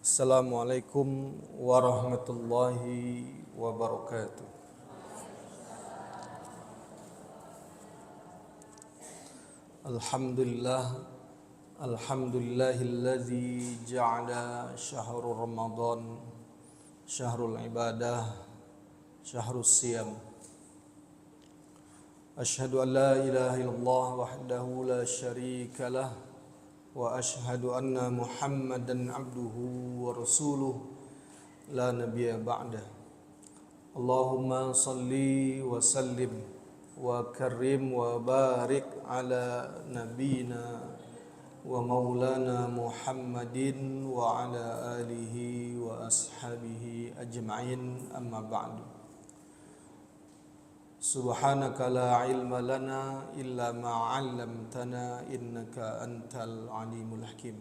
Assalamualaikum warahmatullahi wabarakatuh. Alhamdulillahilladzi ja'ala syahrul Ramadan syahrul ibadah syahrus siyam. Asyhadu an la ilaha illallah wahdahu la syarika lah wa asyhadu anna Muhammadan abduhu wa rasuluh la nabiyya ba'dah. Allahumma salli wa sallim wa karim wa barik ala nabina wa maulana Muhammadin wa ala alihi wa ashabihi ajma'in, amma ba'du. Subhanaka la ilma lana illa ma 'allamtana innaka antal alimul hakim.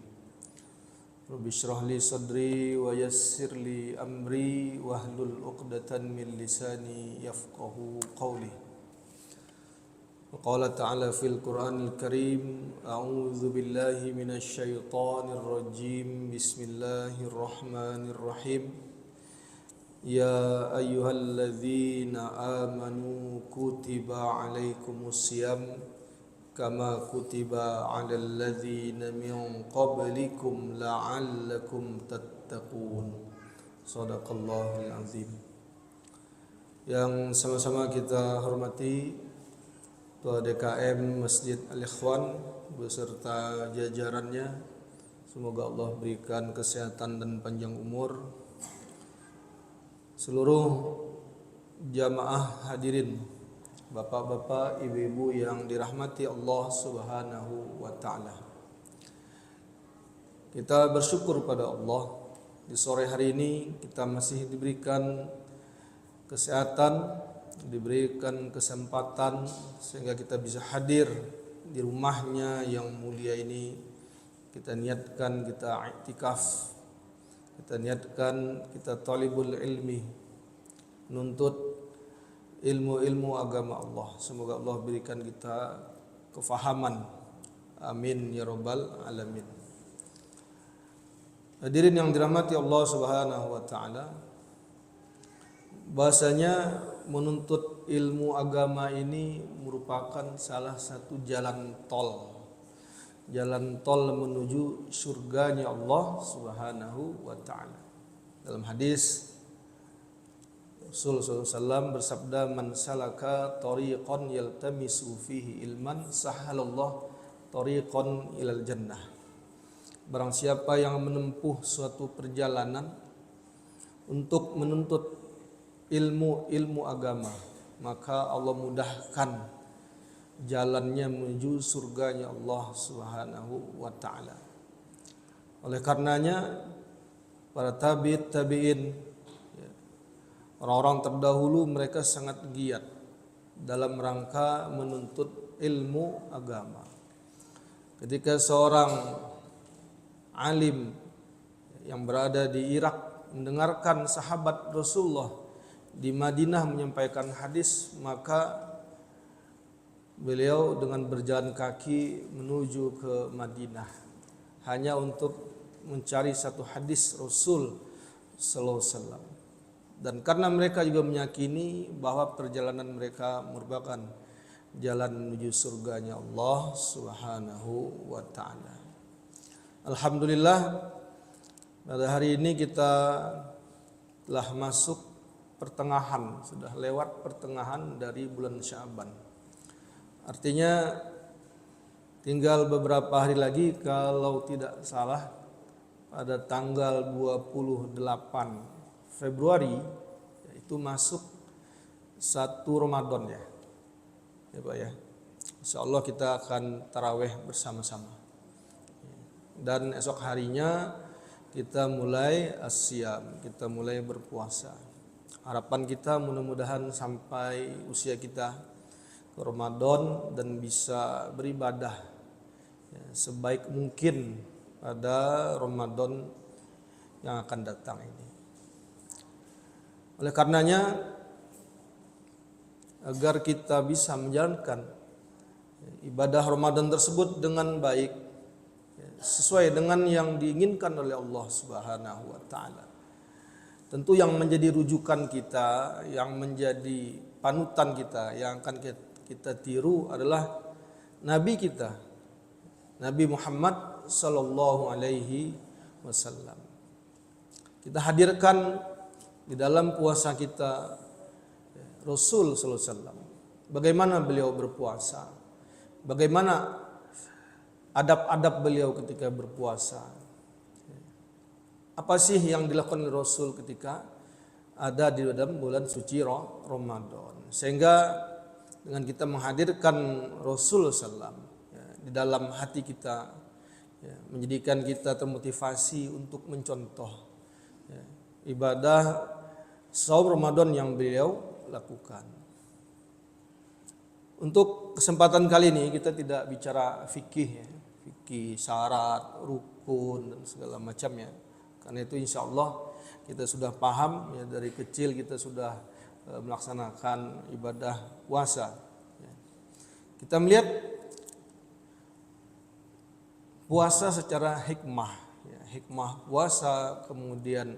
Rabbi shrah li sadri wa yassir li amri wahlul 'uqdatan min lisani yafqahu qawli. Wa qala ta'ala fil Qur'anil Karim, a'udzu billahi minasy syaithanir rajim. Bismillahirrahmanirrahim. Ya ayyuhalladzina amanu kutiba alaikumus siyam kama kutiba alal ladzina min qablikum la'allakum tattaqun. Shadaqallahul azim. Yang sama-sama kita hormati Ketua DKM Masjid Al-Ikhwan beserta jajarannya, semoga Allah berikan kesehatan dan panjang umur. Seluruh jamaah hadirin, bapak-bapak, ibu-ibu yang dirahmati Allah Subhanahu wa taala. Kita bersyukur pada Allah, di sore hari ini kita masih diberikan kesehatan, diberikan kesempatan sehingga kita bisa hadir di rumahnya yang mulia ini. Kita niatkan kita i'tikaf, kita niatkan kita talibul ilmi, nuntut ilmu-ilmu agama Allah. Semoga Allah berikan kita kefahaman. Amin ya rabbal alamin. Hadirin yang dirahmati Allah Subhanahu wa taala, bahasanya menuntut ilmu agama ini merupakan salah satu jalan tol menuju surganya Allah Subhanahu wa taala. Dalam hadis Rasulullah SAW bersabda, man salaka tariqan yaltamisu fihi ilman sahalallahu tariqan ilal jannah. Barang siapa yang menempuh suatu perjalanan untuk menuntut ilmu agama, maka Allah mudahkan jalannya menuju surganya Allah Subhanahu wa taala. Oleh karenanya para tabi'in, orang-orang terdahulu, mereka sangat giat dalam rangka menuntut ilmu agama. Ketika seorang alim yang berada di Irak mendengarkan sahabat Rasulullah di Madinah menyampaikan hadis, maka beliau dengan berjalan kaki menuju ke Madinah hanya untuk mencari satu hadis Rasul sallallahu alaihi wasallam. Dan karena mereka juga meyakini bahwa perjalanan mereka merupakan jalan menuju surganya Allah Subhanahu wa taala. Alhamdulillah, pada hari ini kita telah masuk pertengahan, sudah lewat pertengahan dari bulan Sya'ban. Artinya tinggal beberapa hari lagi, kalau tidak salah pada tanggal 28 Februari itu masuk satu Ramadan ya Pak ya. Insyaallah kita akan tarawih bersama-sama. Dan esok harinya kita mulai asyam, kita mulai berpuasa. Harapan kita mudah-mudahan sampai usia kita ke Ramadan dan bisa beribadah sebaik mungkin pada Ramadan yang akan datang ini. Oleh karenanya, agar kita bisa menjalankan ibadah Ramadan tersebut dengan baik, sesuai dengan yang diinginkan oleh Allah Subhanahu wa taala. Tentu yang menjadi rujukan kita, yang menjadi panutan kita, yang akan kita tiru adalah Nabi kita, Nabi Muhammad sallallahu alaihi wasallam. Kita hadirkan di dalam puasa kita Rasul sallallahu alaihi wasallam. Bagaimana beliau berpuasa? Bagaimana adab-adab beliau ketika berpuasa? Apa sih yang dilakukan oleh Rasul ketika ada di dalam bulan suci Ramadan? Sehingga dengan kita menghadirkan Rasul sallam di dalam hati kita, menjadikan kita termotivasi untuk mencontoh ibadah saum Ramadan yang beliau lakukan. Untuk kesempatan kali ini kita tidak bicara fikih, fikih syarat, rukun dan segala macamnya. Karena itu insya Allah kita sudah paham, dari kecil kita sudah melaksanakan ibadah puasa. Kita melihat puasa secara hikmah, hikmah puasa, kemudian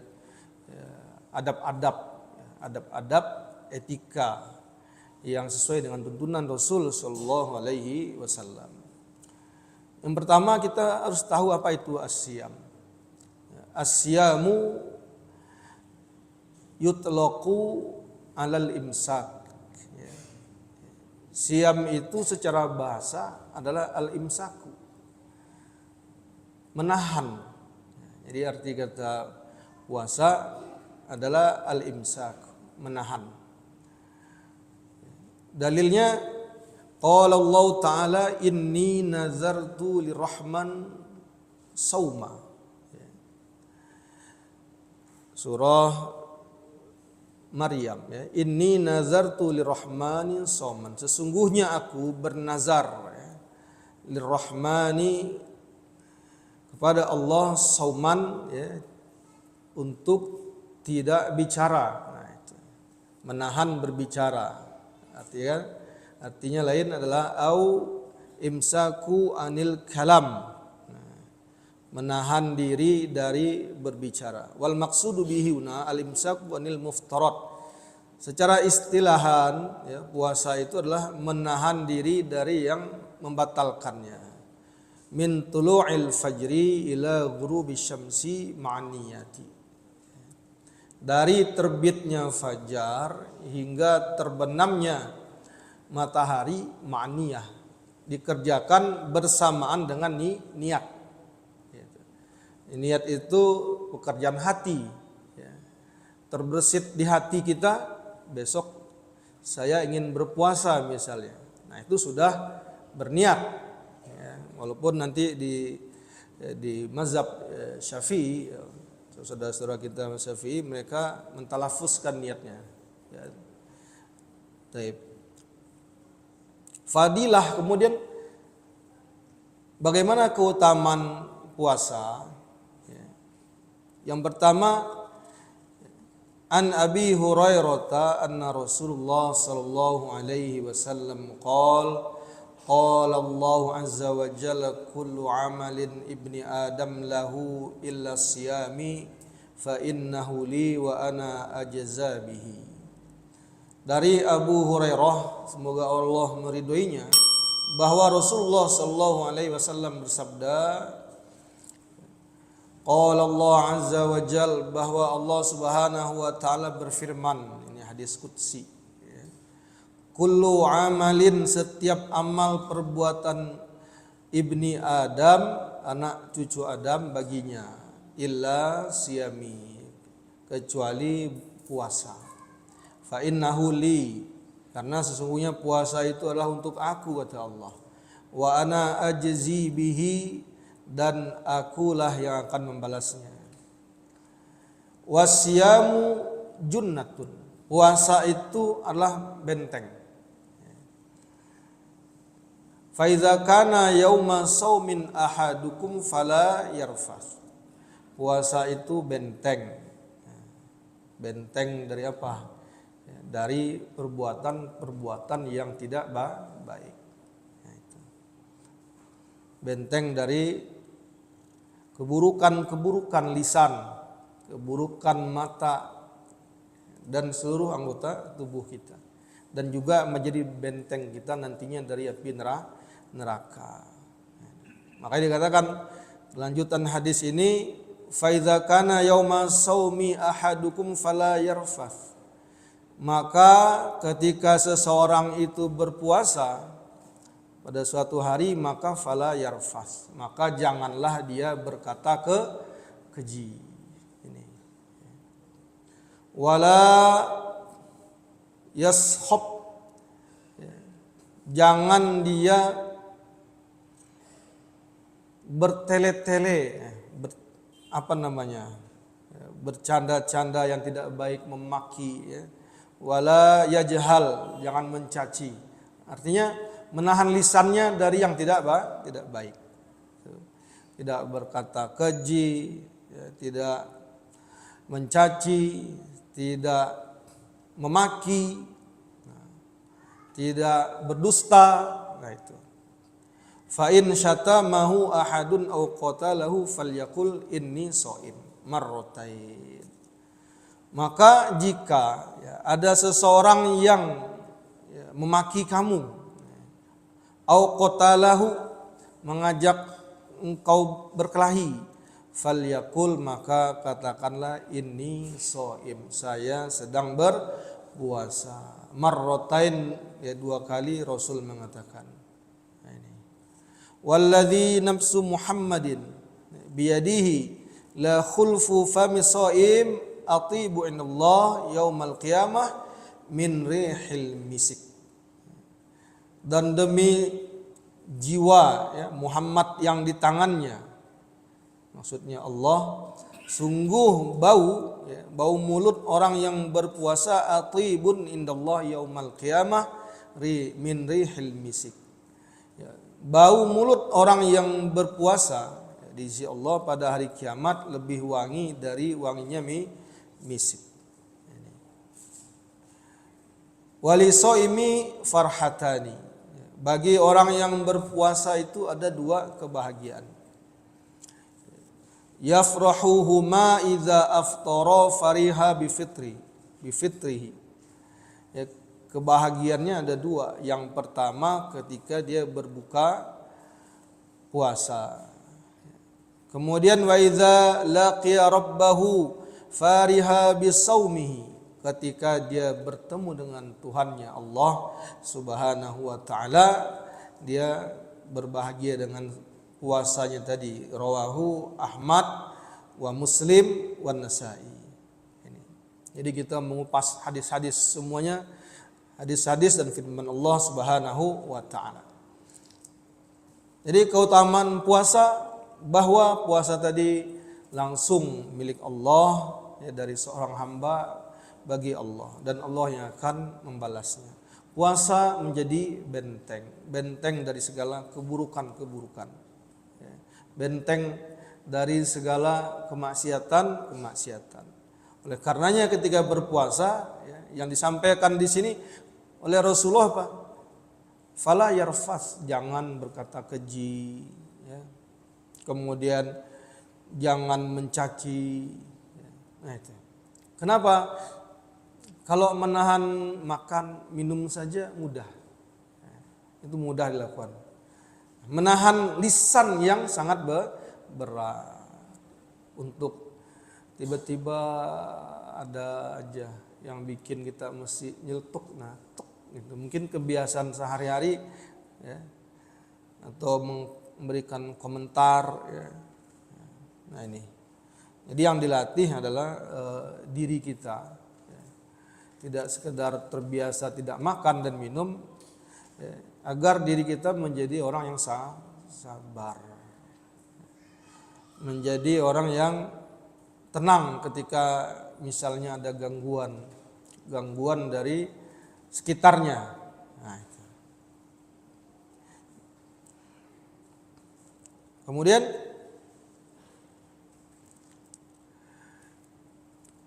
adab-adab etika yang sesuai dengan tuntunan Rasul sallallahu alaihi wasallam. Yang pertama kita harus tahu apa itu as-siyam. As-siyamu yutlaqu alal imsak. Siyam itu secara bahasa adalah al-imsaku, menahan. Jadi arti kata puasa adalah al-imsak, menahan. Dalilnya qala Allah Ta'ala inni nazartu lirrahman sauma. Surah Maryam, inni nazartu lirrahmani sauman. Sesungguhnya aku bernazar lirrahmani kepada Allah sauman, untuk tidak bicara. Nah, itu. Menahan berbicara. Artinya lain adalah au imsaku anil kalam. Menahan diri dari berbicara. Wal maqsudu bihi huna al imsaku anil muftarat. Secara istilahan, puasa itu adalah menahan diri dari yang membatalkannya. Min tulu'il fajri ila ghurubi syamsi ma'an niyati. Dari terbitnya fajar hingga terbenamnya matahari ma'niyah, dikerjakan bersamaan dengan niat. Niat itu pekerjaan hati. Terbersit di hati kita, besok saya ingin berpuasa misalnya. Nah itu sudah berniat. Walaupun nanti di mazhab Syafi'i, saudara-saudara kita Syafi'i, mereka mentalafuzkan niatnya. Taib. Fadilah, kemudian bagaimana keutamaan puasa? Yang pertama, an Abi Hurairah anna Rasulullah sallallahu alaihi wasallam qala Allah azza wa jalla kullu amalin ibni adam lahu illa siyami fa innahu li wa ana ajza bihi. Dari Abu Hurairah, semoga Allah meridhoinya, bahwa Rasulullah sallallahu alaihi wasallam bersabda, qala Allah azza wa jalla, bahwa Allah Subhanahu wa taala berfirman, ini hadis qudsi. Kullu amalin, setiap amal perbuatan ibni Adam, anak cucu Adam, baginya illa siyami, kecuali puasa. Fa innahu li, karena sesungguhnya puasa itu adalah untuk aku, kata Allah. Wa ana ajzi bihi, dan akulah yang akan membalasnya. Wasyamu junnatun, puasa itu adalah benteng. Fa idza kana yauma saumin ahadukum fala yarfas. Puasa itu benteng. Benteng dari apa? Dari perbuatan-perbuatan yang tidak baik. Benteng dari keburukan-keburukan lisan, keburukan mata, dan seluruh anggota tubuh kita. Dan juga menjadi benteng kita nantinya dari api neraka. Makanya dikatakan lanjutan hadis ini, faidza kana yauma saumi ahadukum fala yarfath. Maka ketika seseorang itu berpuasa pada suatu hari, maka fala yarfas, maka janganlah dia berkata keji. Ini. Wala yashab, jangan dia bertele-tele, bercanda-canda yang tidak baik, memaki, ya. Wala yajhal, jangan mencaci. Artinya menahan lisannya dari yang tidak baik. Tidak berkata keji, ya, tidak mencaci, tidak memaki, tidak berdusta. Nah itu. Fa in syatamahu ahadun aw qatalahu falyaqul inni shaim marratain. Maka jika ya, ada seseorang yang ya, memaki kamu, au qatalahu, mengajak engkau berkelahi, falyaqul, maka katakanlah inni shaim, saya sedang berpuasa. Marratain, ya 2 kali Rasul mengatakan. Nah, ini. Walladzi nafsu Muhammadin biyadihi la khulfu fami shaim atibu indallah yaumal qiyamah min rihil misik. Dan demi jiwa ya, Muhammad yang di tangannya, maksudnya Allah, sungguh bau ya, bau mulut orang yang berpuasa atibun indallah yaumal qiyamah min rihil misik. Ya, bau mulut orang yang berpuasa ya, di sisi Allah pada hari kiamat lebih wangi dari wanginya misik. Wali soimi farhatani, bagi orang yang berpuasa itu ada 2 kebahagiaan. Yafrahuhuma idza aftara fariha bifitrihi. Ya, kebahagiaannya ada 2. Yang pertama ketika dia berbuka puasa. Kemudian wa idza laqiya rabbahu fariha bisaumihi, ketika dia bertemu dengan Tuhannya Allah Subhanahu wa taala, dia berbahagia dengan puasanya tadi. Rawahu Ahmad wa Muslim wa Nasa'i. Ini. Jadi kita mengupas hadis-hadis semuanya, hadis-hadis dan firman Allah Subhanahu wa taala. Jadi keutamaan puasa, bahwa puasa tadi langsung milik Allah ya, dari seorang hamba bagi Allah, dan Allah yang akan membalasnya. Puasa menjadi benteng dari segala keburukan-keburukan, ya, benteng dari segala kemaksiatan. Oleh karenanya ketika berpuasa ya, yang disampaikan di sini oleh Rasulullah apa? Fala yarfas, jangan berkata keji, ya. Kemudian jangan mencaci. Nah itu. Kenapa? Kalau menahan makan minum saja mudah, itu mudah dilakukan. Menahan lisan yang sangat berat, untuk tiba-tiba ada aja yang bikin kita mesti nyeletuk, gitu. Mungkin kebiasaan sehari-hari, ya, atau memberikan komentar, ya. Nah ini. Jadi yang dilatih adalah diri kita. Tidak sekedar terbiasa tidak makan dan minum, ya, agar diri kita menjadi orang yang sabar, menjadi orang yang tenang ketika misalnya ada gangguan dari sekitarnya. Nah, itu. Kemudian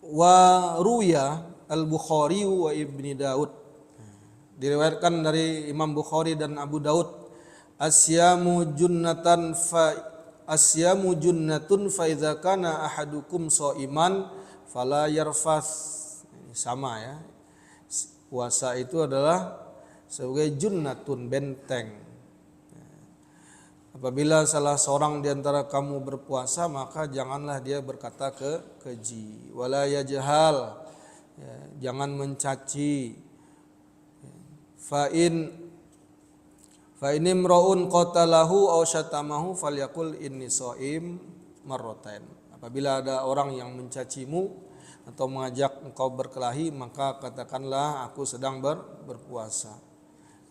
wa ruya Al-Bukhari wa Ibni Daud, diriwayatkan dari Imam Bukhari dan Abu Daud, asyamu junnatan fa asyamu junnatun fa idza kana ahadukum shaiman fala yarfas. Sama ya. Puasa itu adalah sebagai junnatun, benteng. Apabila salah seorang di antara kamu berpuasa, maka janganlah dia berkata keji, wala yajhal, ya, jangan mencaci. Fa imraun qatalahu aw syatamahu falyaqul inni shaim marratain. Apabila ada orang yang mencacimu atau mengajak engkau berkelahi, maka katakanlah aku sedang berpuasa.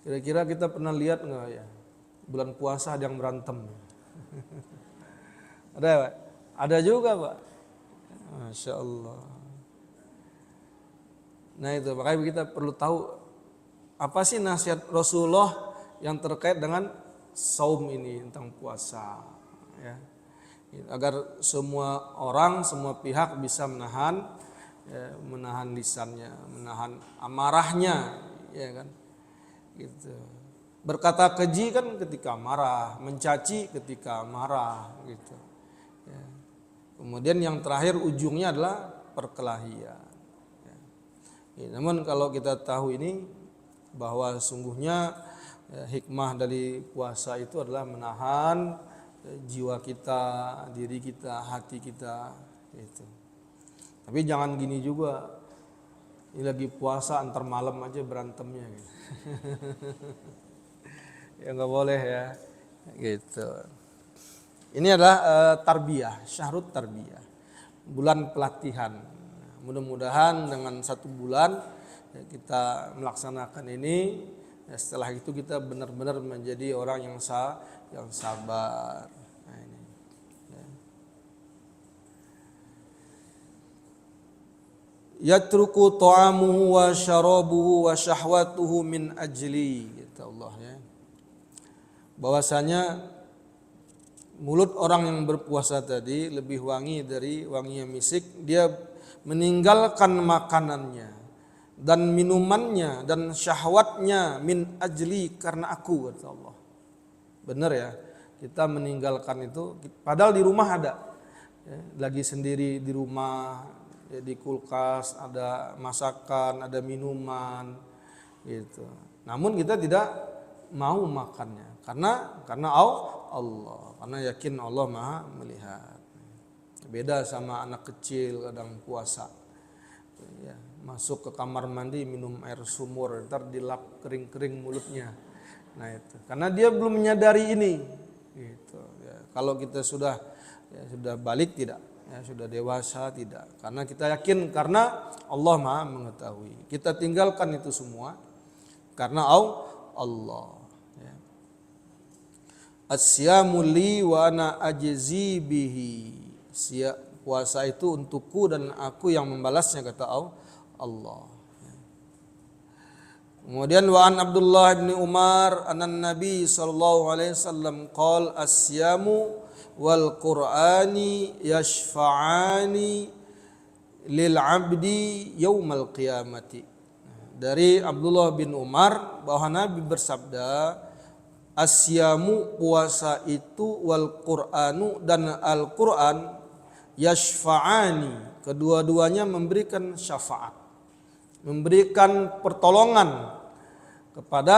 Kira-kira kita pernah lihat enggak ya? Bulan puasa ada yang berantem. Ada Pak? Ada juga Pak. Masya Allah. Nah itu, makanya kita perlu tahu apa sih nasihat Rasulullah yang terkait dengan saum ini, tentang puasa. Ya. Agar semua orang, semua pihak bisa menahan lisannya, menahan amarahnya, ya kan? Gitu. Berkata keji kan ketika marah, mencaci ketika marah, gitu. Ya. Kemudian yang terakhir ujungnya adalah perkelahian. Ya. Ya, namun kalau kita tahu ini bahwa sungguhnya hikmah dari puasa itu adalah menahan jiwa kita, diri kita, hati kita, gitu. Tapi jangan gini juga, ini lagi puasa antar malam aja berantemnya gitu. Ya nggak boleh ya, gitu. Ini adalah tarbiyah, syahrut tarbiyah, bulan pelatihan. Mudah-mudahan dengan 1 bulan ya, kita melaksanakan ini, ya, setelah itu kita benar-benar menjadi orang yang sabar. Nah, ini. Ya. Yatruku ta'amuhu wa syarabuhu wa syahwatuhu min ajli, kata Allah ya. Bahwasanya mulut orang yang berpuasa tadi lebih wangi dari wanginya misik. Dia meninggalkan makanannya dan minumannya dan syahwatnya min ajli, karena aku, kata Allah. Benar ya, kita meninggalkan itu padahal di rumah ada ya, lagi sendiri di rumah ya, di kulkas ada masakan, ada minuman gitu. Namun kita tidak mau makannya karena Allah, karena yakin Allah Maha melihat. Beda sama anak kecil kadang puasa ya, masuk ke kamar mandi minum air sumur, ntar dilap kering-kering mulutnya. Nah itu karena dia belum menyadari ini gitu ya. Kalau kita sudah balik tidak ya, sudah dewasa tidak, karena kita yakin karena Allah Maha mengetahui. Kita tinggalkan itu semua karena Allah ya. Asyamu li wa ana ajzi bihi. Puasa itu untukku dan aku yang membalasnya, kata Allah. Kemudian wa an Abdullah bin Umar anan Nabi sallallahu alaihi wasallam qol asyamu wal Qur'ani yashfa'ani lil 'abdi yaumal qiyamati. Dari Abdullah bin Umar bahwa Nabi bersabda, asyamu puasa itu wal Qur'anu dan Al-Qur'an yashfa'ani, kedua-duanya memberikan syafaat, memberikan pertolongan kepada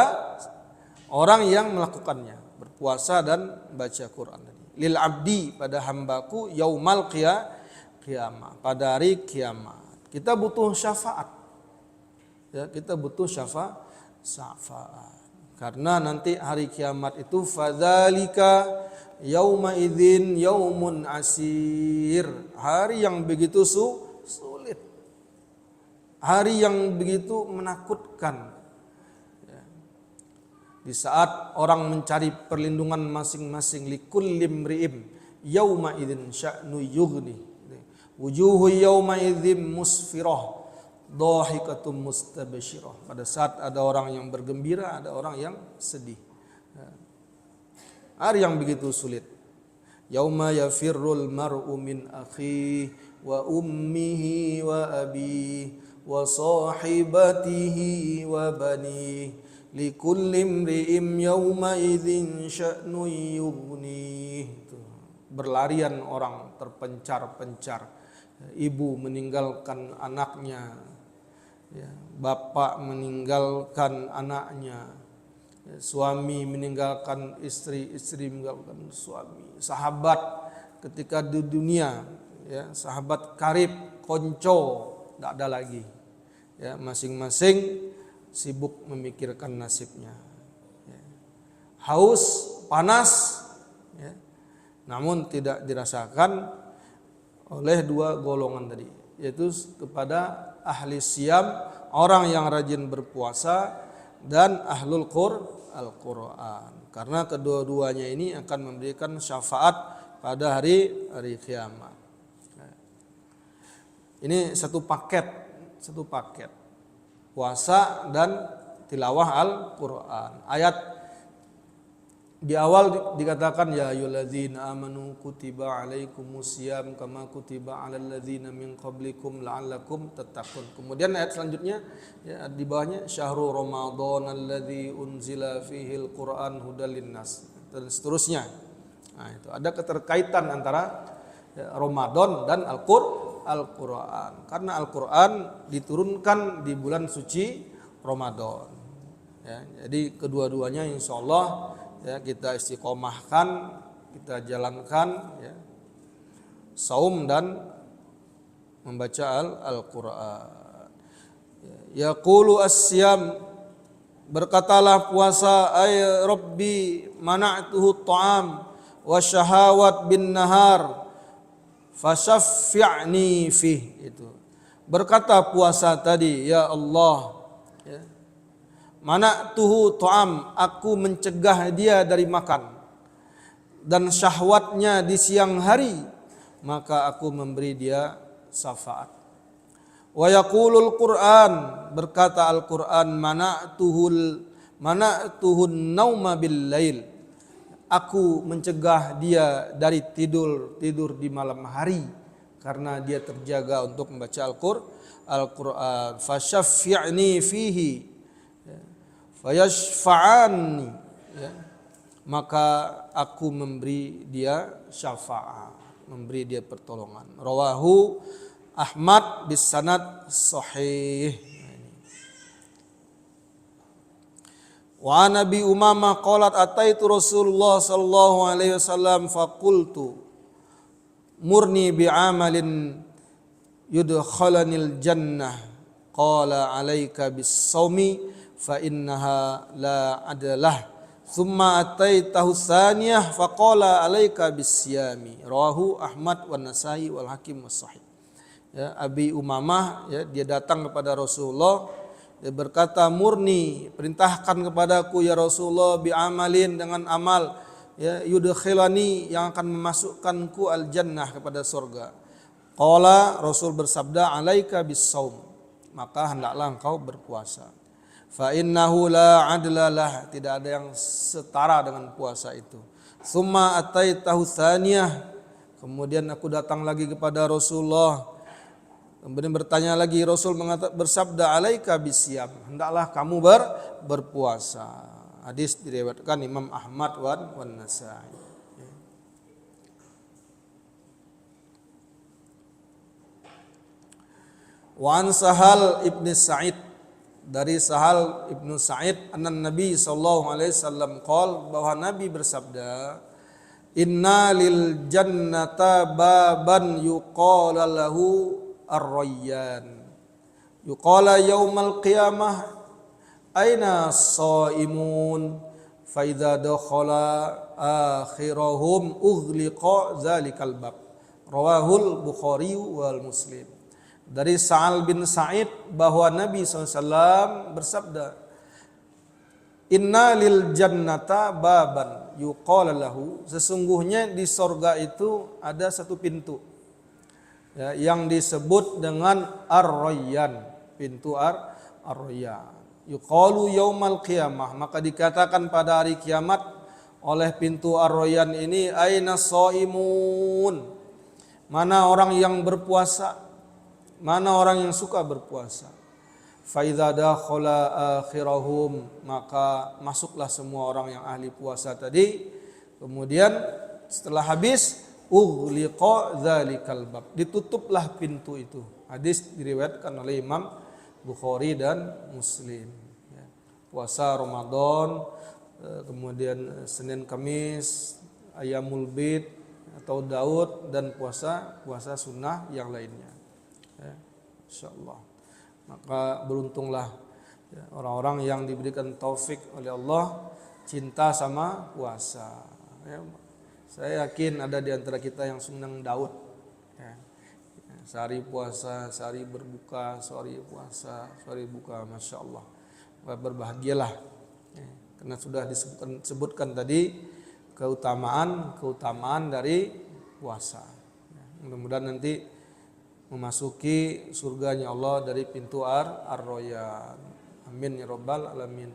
orang yang melakukannya, berpuasa dan baca Quran. Lil abdi, pada hambaku, yaumal qiyamah, pada hari kiamat. Kita butuh syafaat. Ya, kita butuh syafaat. Karena nanti hari kiamat itu fadzalika yauma idzin yaumun asir, hari yang begitu sulit, hari yang begitu menakutkan. Di saat orang mencari perlindungan masing-masing, likulli imri'in yauma idzin sya'nu yughni, wujuhu yauma idzin musfirah dhahikatum mustabsyirah. Pada saat ada orang yang bergembira, ada orang yang sedih. Hari yang begitu sulit. Yauma yafirrul mar'u min akhihi wa ummihi wa abihi wa sahibatihi wa banihi likulli imri'in yauma idzin sya'nu yughni. berlarian orang terpencar-pencar. Ibu meninggalkan anaknya, ya, bapak meninggalkan anaknya, ya, suami meninggalkan istri, istri meninggalkan suami, sahabat ketika di dunia, ya, sahabat karib, konco, tidak ada lagi, ya, masing-masing sibuk memikirkan nasibnya, ya. Haus, panas, ya, namun tidak dirasakan oleh dua golongan tadi, yaitu kepada ahli siyam, orang yang rajin berpuasa, dan ahlul Al-Quran. Karena kedua-duanya ini akan memberikan syafaat pada hari kiamat. Ini satu paket puasa dan tilawah Al-Quran. Ayat di awal dikatakan ya ayyuhalladzina amanu kutiba alaikumusiyam kama kutiba alal ladzina min qablikum la'allakum tattaqun. Kemudian ayat selanjutnya, ya, di bawahnya syahrul ramadhan alladzi unzila fihi alquran hudal linnas dan seterusnya. Nah, itu ada keterkaitan antara, ya, Ramadan dan Al-Quran. Karena Al-Quran diturunkan di bulan suci Ramadan. Ya, jadi kedua-duanya insyaallah, ya, kita istiqomahkan, kita jalankan, ya, saum dan membaca Al-Quran. Yaqulu as-siyam, berkatalah puasa, ay rabbi mana'tuhu ta'am wa syahawat bin nahar fasyaffi'ni fih. Itu berkata puasa tadi, ya Allah, ya, mana'tuhu ta'am, aku mencegah dia dari makan, dan syahwatnya di siang hari, maka aku memberi dia syafaat. Wa yaqulul Qur'an, berkata Al-Quran, mana'tuhun nauma bil lail, aku mencegah dia dari tidur di malam hari karena dia terjaga untuk membaca Al-Quran. Fasyaffi'ni fihi, fayashfa'ani, ya, maka aku memberi dia syafaat, memberi dia pertolongan. Rawahu Ahmad bis sanad sahih. Wa Nabi Umamah qalat ataitu Rasulullah sallallahu alaihi wasallam faqultu murni bi'amalin yudkhalanil jannah, qala alaika bis saumi fa innaha la adalah, thumma ataitahu tsaniyah faqala alaika bisyami. Rawahu Ahmad wan Nasai wal Hakim was sahih. Ya, Abi Umamah, ya, dia datang kepada Rasulullah, dia berkata, murni, perintahkan kepadaku ya Rasulullah, bi amalin, dengan amal, ya, yudkhilani, yang akan memasukkanku al jannah, kepada surga. Qala, Rasul bersabda, alaika bis saum, maka hendaklah engkau berpuasa. Fa innahu la adlalah, tidak ada yang setara dengan puasa itu. Summa ataitahu tsaniyah, kemudian aku datang lagi kepada Rasulullah, kemudian bertanya lagi, Rasul bersabda, alaika bisyam, hendaklah kamu berpuasa. Hadis diriwayatkan Imam Ahmad wan Nasai. Wa an Sahal ibn Sa'id, dari Sahal ibnu Sa'id, anna Nabi sallallahu alaihi wasallam qol, bahwa Nabi bersabda, inna lil jannata baban yuqala lahu ar-rayyan, yuqala yaumal qiyamah aina as-saimun, fa idza dakhala akhirahum ughliqa dzalikal bab. Rawahul Bukhari wal Muslim. Dari Sa'al bin Sa'id bahwa Nabi SAW bersabda, inna lil jannata baban yuqala lahu, sesungguhnya di sorga itu ada satu pintu, ya, yang disebut dengan ar-rayyan, pintu ar-rayyan. Yuqalu yaumal qiyamah, maka dikatakan pada hari kiamat oleh pintu ar-rayyan ini, aina shaimun, mana orang yang berpuasa, mana orang yang suka berpuasa. Fa idza dakhala akhirahum, maka masuklah semua orang yang ahli puasa tadi. Kemudian setelah habis, ughliqa dzalikal bab, ditutuplah pintu itu. Hadis diriwayatkan oleh Imam Bukhari dan Muslim. Ya. Puasa Ramadan, kemudian Senin Kamis, Ayyamul Bid atau Daud, dan puasa sunnah yang lainnya. Ya, insyaallah. Maka beruntunglah ya, orang-orang yang diberikan taufik oleh Allah cinta sama puasa. Ya, saya yakin ada di antara kita yang senang Daud. Ya. Sehari puasa, sehari berbuka, sehari puasa, sehari buka, masya Allah. Berbahagialah, ya. Karena sudah disebutkan tadi keutamaan dari puasa. Ya. Mudah-mudahan nanti memasuki surganya Allah dari pintu Ar-Rayyan. Amin ya rabbal alamin.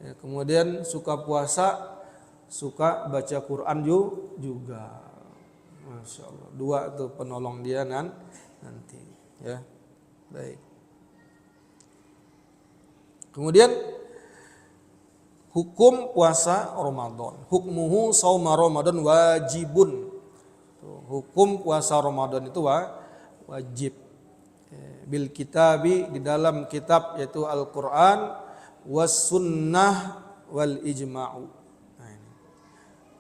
Ya, kemudian suka puasa, suka baca Quran juga. Masya Allah. Dua itu penolong dia nanti. Ya, baik. Kemudian hukum puasa Ramadan. Hukmuhu shauma Ramadan wajibun. Hukum puasa Ramadan itu wajib. Bil kitabi, di dalam kitab yaitu Al-Quran, was sunnah wal ijma'u.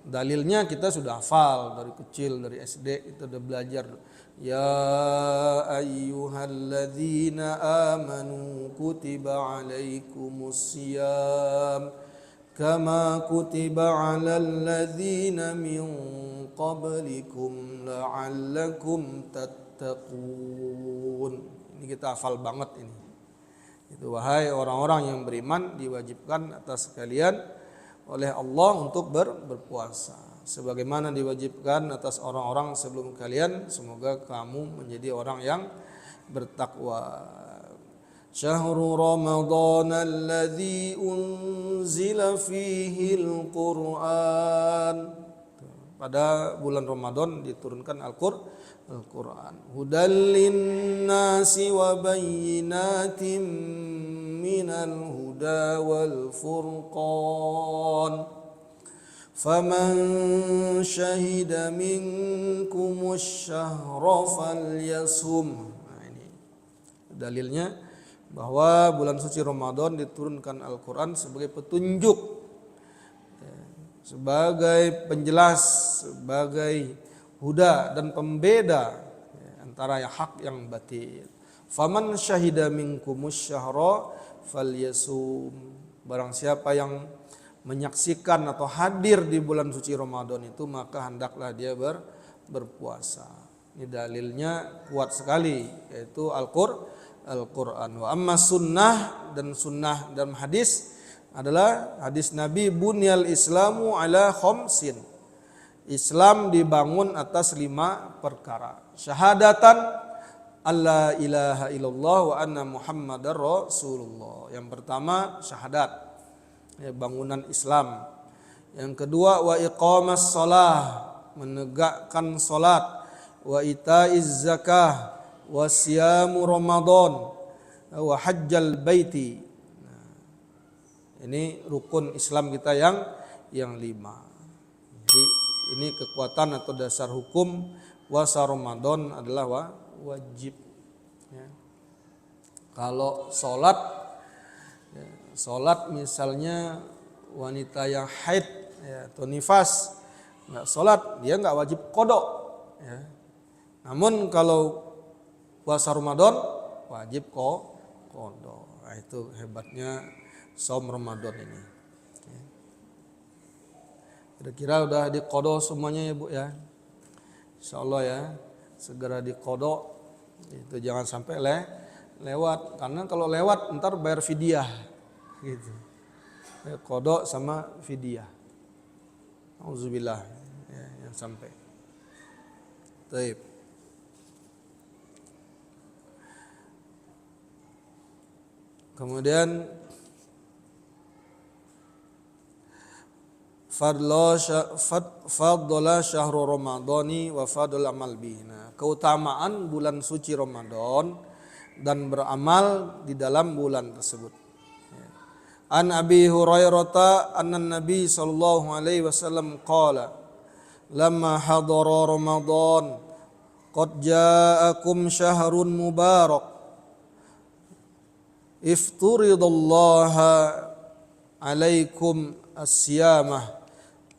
Dalilnya kita sudah hafal dari kecil, dari SD kita udah belajar. Ya ayyuhalladzina amanu kutiba alaikumus siyam kama kutiba alal ladzina min qablikum la'allakum tattaqun. Ini kita hafal banget ini. Itu wahai orang-orang yang beriman, diwajibkan atas kalian oleh Allah untuk berpuasa sebagaimana diwajibkan atas orang-orang sebelum kalian. Semoga kamu menjadi orang yang bertakwa. Syahrul Ramadan alladzi unzila fihil Qur'an. Pada bulan Ramadan diturunkan Al-Qur'an. Hudal linnasi wa bayyinatin minal huda wal furqan. Faman syahida minkumus syahra falyasum. Nah, ini dalilnya bahwa bulan suci Ramadan diturunkan Al-Qur'an sebagai petunjuk, sebagai penjelas, sebagai huda dan pembeda antara yang hak yang batil. Faman syahida minkumus syahra falyasum. Barang siapa yang menyaksikan atau hadir di bulan suci Ramadan itu, maka hendaklah dia berpuasa. Ini dalilnya kuat sekali, yaitu Al-Qur'an. Wa amma sunnah, dan sunnah dalam hadis adalah hadis Nabi, bunyal islamu ala khamsin. Islam dibangun atas 5 perkara. Syahadatan alla ilaha illallah wa anna muhammadar rasulullah. Yang pertama syahadat, ya, bangunan Islam. Yang kedua wa iqamas shalah, menegakkan salat, wa itaiz zakah, wa siyamu ramadan, wa hajjal baiti. Ini rukun Islam kita yang 5. Jadi ini kekuatan atau dasar hukum puasa Ramadan adalah wajib. Ya. Kalau sholat misalnya wanita yang haid, ya, atau nifas nggak sholat, dia nggak wajib qodok. Ya. Namun kalau puasa Ramadan wajib qodok. Nah, itu hebatnya Saum Ramadan ini. Kira-kira udah diqodho semuanya ya Bu ya. Insyaallah ya, segera diqodho. Itu jangan sampai lewat, karena kalau lewat ntar bayar fidyah gitu. Qodho sama fidyah. Auzubillah ya, yang sampai. Baik. Kemudian fadla syahrul ramadhani wa fadl amal bihna. Keutamaan bulan suci Ramadan dan beramal di dalam bulan tersebut. An Abi Hurairah anna Nabi sallallahu alaihi wasallam qala lamma hadara Ramadan qad ja'akum syahrun mubarak ifturidallaha alaikum as-siyamah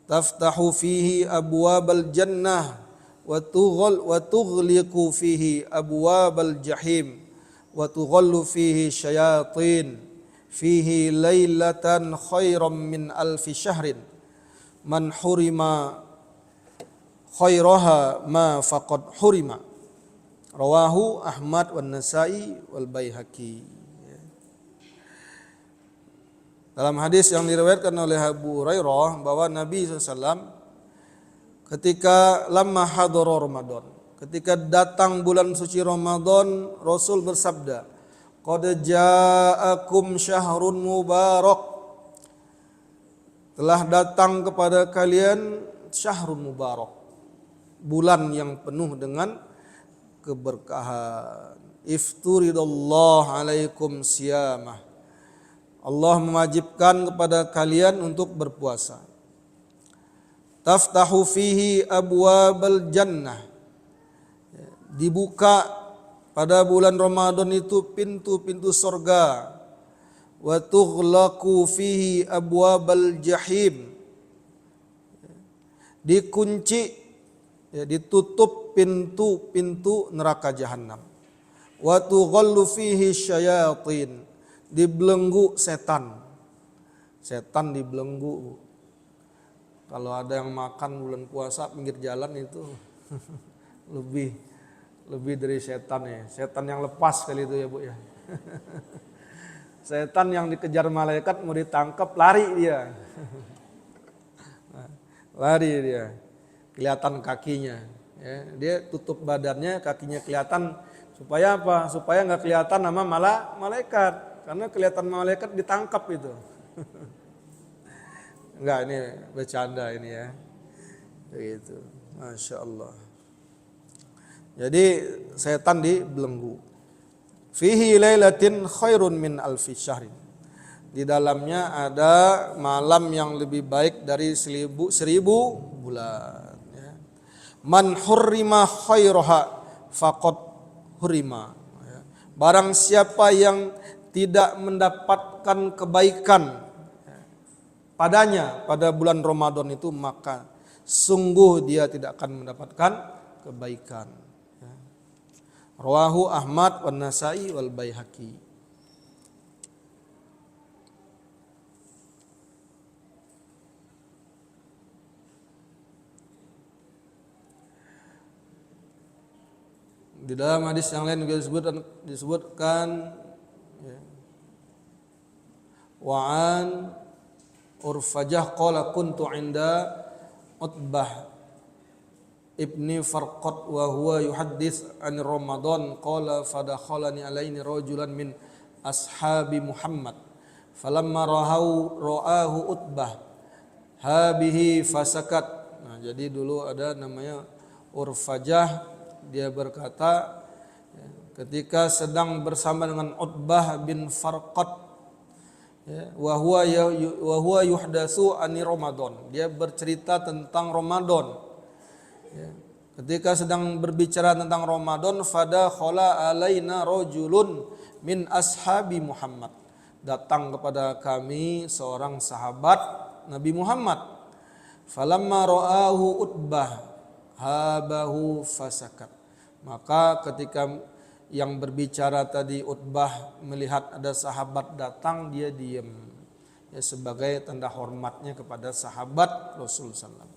taftahu fihi abwabal jannah wa tughliqu fihi abwabal jahim wa tughallu fihi syayatin fihi lailatan khairam min alfi syahrin man hurima khairaha ma faqad hurima. Rawahu Ahmad wan Nasa'i wal Baihaqi. Dalam hadis yang diriwayatkan oleh Abu Hurairah bahwa Nabi SAW ketika lamma hadara Ramadan, ketika datang bulan suci Ramadan, Rasul bersabda, qad ja'akum syahrun mubarak, telah datang kepada kalian syahrun mubarak, bulan yang penuh dengan keberkahan. Ifturidallahu alaikum siyamah, Allah mewajibkan kepada kalian untuk berpuasa. Taftahu fihi abwabal jannah, dibuka pada bulan Ramadan itu pintu-pintu surga. Wa tughlaqu fihi abwabal jahim, dikunci, ditutup pintu-pintu neraka jahanam. Wa tughallu fihi syayatin, dibelenggu setan. Setan dibelenggu. Kalau ada yang makan bulan puasa pinggir jalan itu lebih dari setan ya. Setan yang lepas kali itu ya Bu ya. Setan yang dikejar malaikat mau ditangkap lari dia. Lari dia. Kelihatan kakinya. Ya, dia tutup badannya, kakinya kelihatan supaya apa? Supaya nggak kelihatan nama malaikat. Karena kelihatan malaikat ditangkap itu. Enggak, ini bercanda ini ya. Begitu. Masya Allah. Jadi setan dibelenggu. Fihi lailatin khairun min alfi syahrin. Di dalamnya ada malam yang lebih baik dari seribu bulan. Ya. Man hurrima khairaha faqad hurima. Ya. Barang siapa yang tidak mendapatkan kebaikan padanya pada bulan Ramadan itu, maka sungguh dia tidak akan mendapatkan kebaikan. Rawahu Ahmad wan Nasa'i wal Baihaqi. Di dalam hadis yang lain juga disebutkan wa'an Urfajah qala kuntu inda Utbah ibni Farqat wa huwa yuhaddits an Ramadan qala fadakhalani alaini rajulan min ashabi Muhammad falamma ra'ahu Utbah habihi fasakat. Nah, jadi dulu ada namanya Urfajah, dia berkata ketika sedang bersama dengan Utbah bin Farqat, wa huwa yuhdatsu ani Ramadan, dia bercerita tentang Ramadan. Ketika sedang berbicara tentang Ramadan, fadakhala alaina rajulun min ashabi Muhammad, datang kepada kami seorang sahabat Nabi Muhammad. Falamma ra'ahu Utbah habahu fasakat, maka ketika yang berbicara tadi Utbah melihat ada sahabat datang, dia diam, ya, sebagai tanda hormatnya kepada sahabat Rasulullah SAW.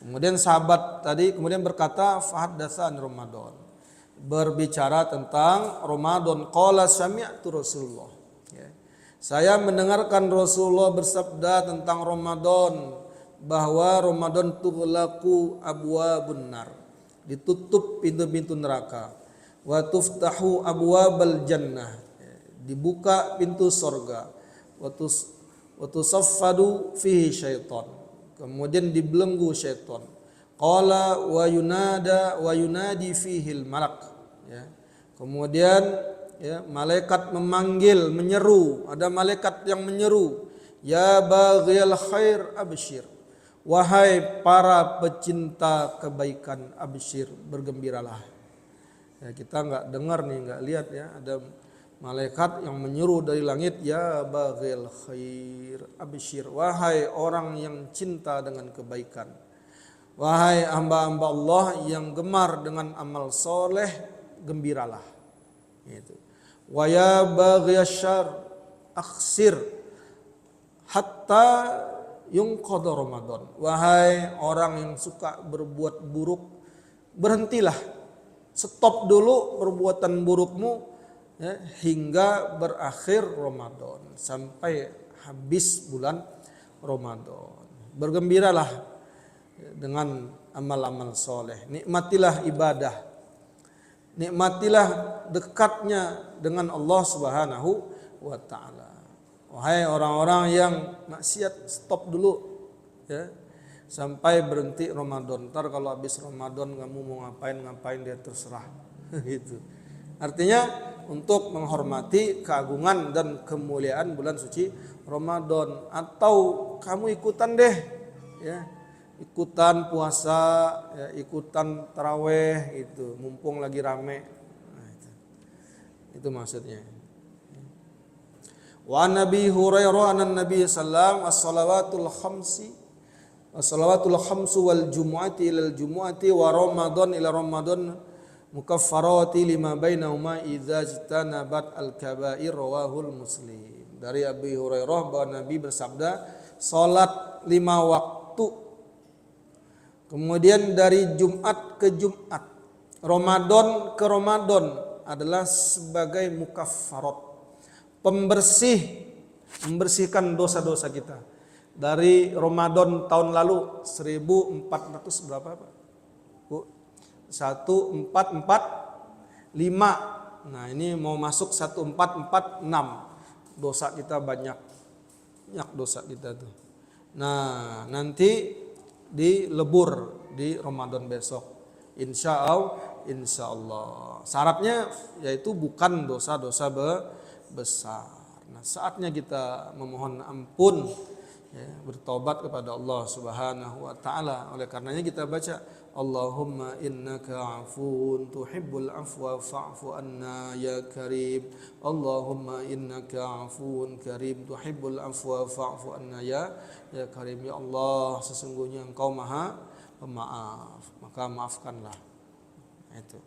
Kemudian sahabat tadi kemudian berkata fahaddatsan Ramadan, berbicara tentang Ramadan. Qala sami'tu Rasulullah, ya, saya mendengarkan Rasulullah bersabda tentang Ramadan, bahwa Ramadan tughlaqu abwabun nar, ditutup pintu-pintu neraka. Wa tuftahu abwabal jannah, dibuka pintu surga. Wa tusaffadu fihi syaitan, kemudian dibelenggu syaitan. Qala wa yunadi fihil malak, ya. Kemudian ya, malaikat memanggil, menyeru, ada malaikat yang menyeru, ya baghiyal khair abshir, Wahai para pecinta kebaikan, absyir, bergembiralah. Ya, kita nggak dengar nih, nggak lihat ya, ada malaikat yang menyuruh dari langit, ya baghil khair absyir, wahai orang yang cinta dengan kebaikan, wahai hamba-hamba Allah yang gemar dengan amal soleh, gembiralah. Itu. Wa ya baghiyasyar aksir hatta yungqadha Ramadan. Wahai orang yang suka berbuat buruk, berhentilah, stop dulu perbuatan burukmu ya, hingga berakhir Ramadan, sampai habis bulan Ramadan. Bergembiralah dengan amal-amal soleh, nikmatilah ibadah, nikmatilah dekatnya dengan Allah Subhanahu wa ta'ala. Wahai orang-orang yang maksiat, stop dulu ya, sampai berhenti Ramadan. Ntar kalau habis Ramadan kamu mau ngapain dia terserah. Gitu. Artinya untuk menghormati keagungan dan kemuliaan bulan suci Ramadan. Atau kamu ikutan deh ya, ikutan puasa ya, ikutan taraweh itu, mumpung lagi rame. Nah, itu maksudnya. Wa Nabi Hurairah anan Nabi sallallahu as-salawatul khamsu wal jumu'ati ilal jumu'ati wa Ramadan ila Ramadan mukaffarati lima bainahuma idza jtanabat al-kaba'ir, rawahul Muslim. Dari Abi Hurairah bahwa Nabi bersabda, salat 5 waktu, kemudian dari Jumat ke Jumat, Ramadan ke Ramadan adalah sebagai mukaffarat, membersihkan dosa-dosa kita. Dari Ramadan tahun lalu 1400 berapa Pak? Bu? 1445. Nah, ini mau masuk 1446. Dosa kita banyak dosa kita tuh. Nah, nanti dilebur di Ramadan besok. Insya Allah. Syaratnya yaitu bukan dosa-dosa besar. Nah, saatnya kita memohon ampun ya, bertobat kepada Allah Subhanahu wa taala. Oleh karenanya kita baca, Allahumma innaka afuun tuhibbul afwa fa'fu anna ya karim. Allahumma innaka afuun karim tuhibbul afwa fa'fu anna ya karim. Ya Allah, sesungguhnya Engkau Maha Pemaaf, maka maafkanlah. Itu.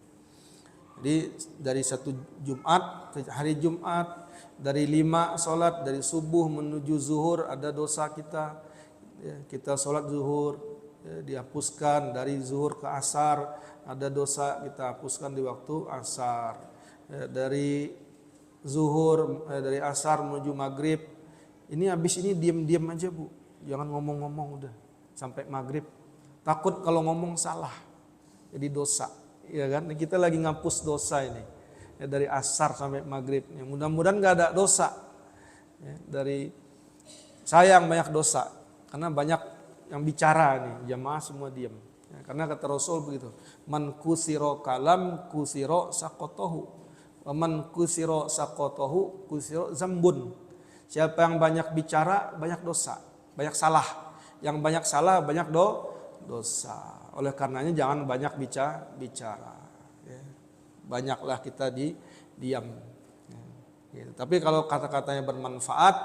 Jadi dari satu Jumat ke hari Jumat, dari 5 sholat, dari subuh menuju zuhur ada dosa kita ya, kita sholat zuhur ya, dihapuskan. Dari zuhur ke asar ada dosa, kita hapuskan di waktu asar ya, dari zuhur dari asar menuju maghrib, ini habis ini diam-diam aja Bu, jangan ngomong-ngomong udah sampai maghrib, takut kalau ngomong salah jadi dosa. Ya kan, kita lagi ngapus dosa ini ya, dari asar sampai maghrib. Ya, mudah-mudahan nggak ada dosa. Ya, dari sayang banyak dosa, karena banyak yang bicara nih, jamaah semua diam. Ya, karena kata Rasul begitu, man kusiro kalam kusiro sakotohu, man kusiro sakotohu kusiro zambun. Siapa yang banyak bicara banyak dosa, banyak salah. Yang banyak salah banyak dosa. Oleh karenanya jangan banyak bicara. Ya. Banyaklah kita diam. Ya. Gitu. Tapi kalau kata-katanya bermanfaat,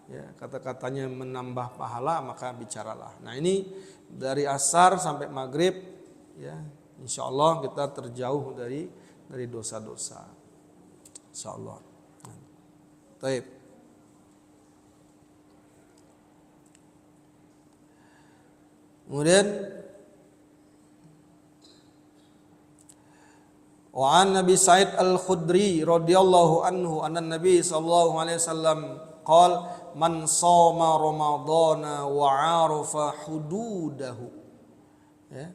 ya, kata-katanya menambah pahala, maka bicaralah. Nah, ini dari asar sampai maghrib, ya, insya Allah kita terjauh dari dosa-dosa. Insya Allah. Baik. Kemudian wa an Nabi Sa'id Al-Khudri radhiyallahu anhu anna Nabi sallallahu alaihi wasallam qala man shoma ramadhana wa 'arafa hududahu. Ya.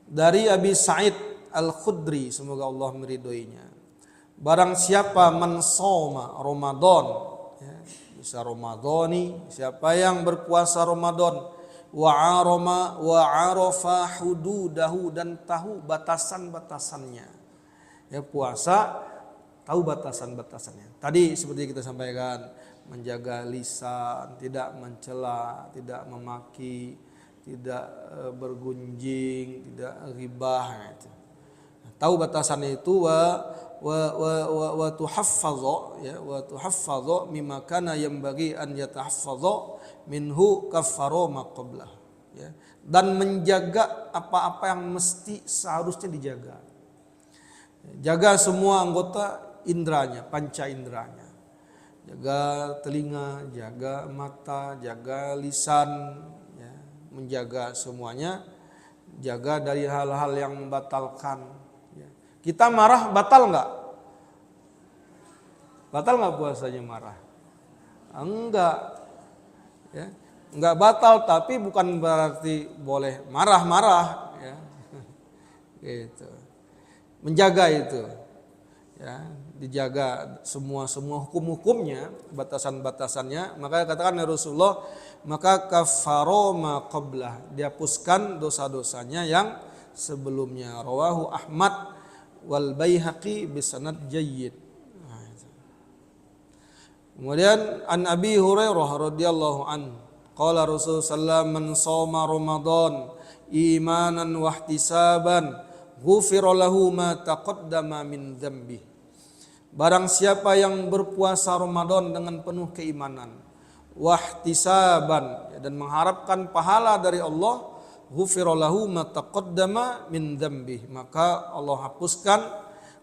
Dari Abi Sa'id Al-Khudri, semoga Allah meridhoinya. Barang siapa man shoma Ramadan, ya, bisa Ramadhani, siapa yang berpuasa Ramadan, wa arafa hududahu, dan tahu batasan-batasannya. Ya, puasa tahu batasan-batasannya. Tadi seperti kita sampaikan, menjaga lisan, tidak mencela, tidak memaki, tidak bergunjing, tidak ghibah gitu. Tahu batasannya itu wa tuhaffadhu ya, wa tuhaffadhu mimma kana yanbaghi an yatahaffadhu minhu kaffaro ma qablah ya, dan menjaga apa-apa yang mesti seharusnya dijaga. Jaga semua anggota indranya, panca indranya. Jaga telinga, jaga mata, jaga lisan ya, menjaga semuanya, jaga dari hal-hal yang membatalkan. Kita marah batal nggak? Batal nggak puasanya marah? Enggak, ya, enggak batal, tapi bukan berarti boleh marah-marah, ya, gitu. Menjaga itu, ya, dijaga semua hukum-hukumnya, batasan-batasannya. Maka katakan Rasulullah, maka kafaro ma qablah, dihapuskan dosa-dosanya yang sebelumnya. Rawahu Ahmad wal Baihaqi bisanad jayyid. Kemudian an Abi Hurairah radhiyallahu an qala Rasulullah sallallahu alaihi wasallam man shoma Ramadan imanan wa ihtisaban ghufira lahu ma taqaddama min dzambi. Barang siapa yang berpuasa Ramadan dengan penuh keimanan wa ihtisaban dan mengharapkan pahala dari Allah, ghufira lahu ma taqaddama min dzambi, maka Allah hapuskan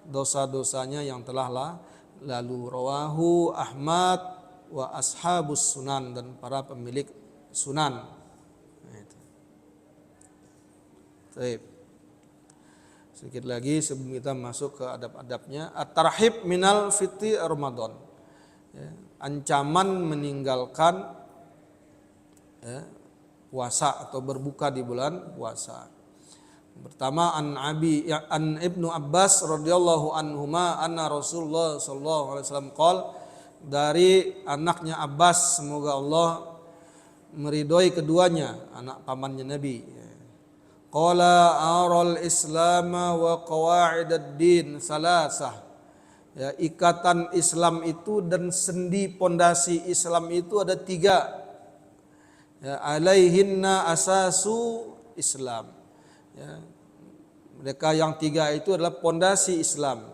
dosa-dosanya yang telah lalu. Rawahu Ahmad wa ashabus sunan, dan para pemilik sunan. Baik. Sedikit lagi sebelum kita masuk ke adab-adabnya, at-tarhib minal fitri Ramadan. Ya, ancaman meninggalkan ya, puasa atau berbuka di bulan puasa. Pertama an Ibnu Abbas radhiyallahu anhuma anna Rasulullah sallallahu alaihi wasallam qol, dari anaknya Abbas, semoga Allah meridhoi keduanya, anak pamannya Nabi. Qala aral islama wa qawaidad din salasah. Ya, ikatan Islam itu dan sendi pondasi Islam itu ada 3. Ya, alaihinna asasu Islam. Ya, mereka yang 3 itu adalah pondasi Islam.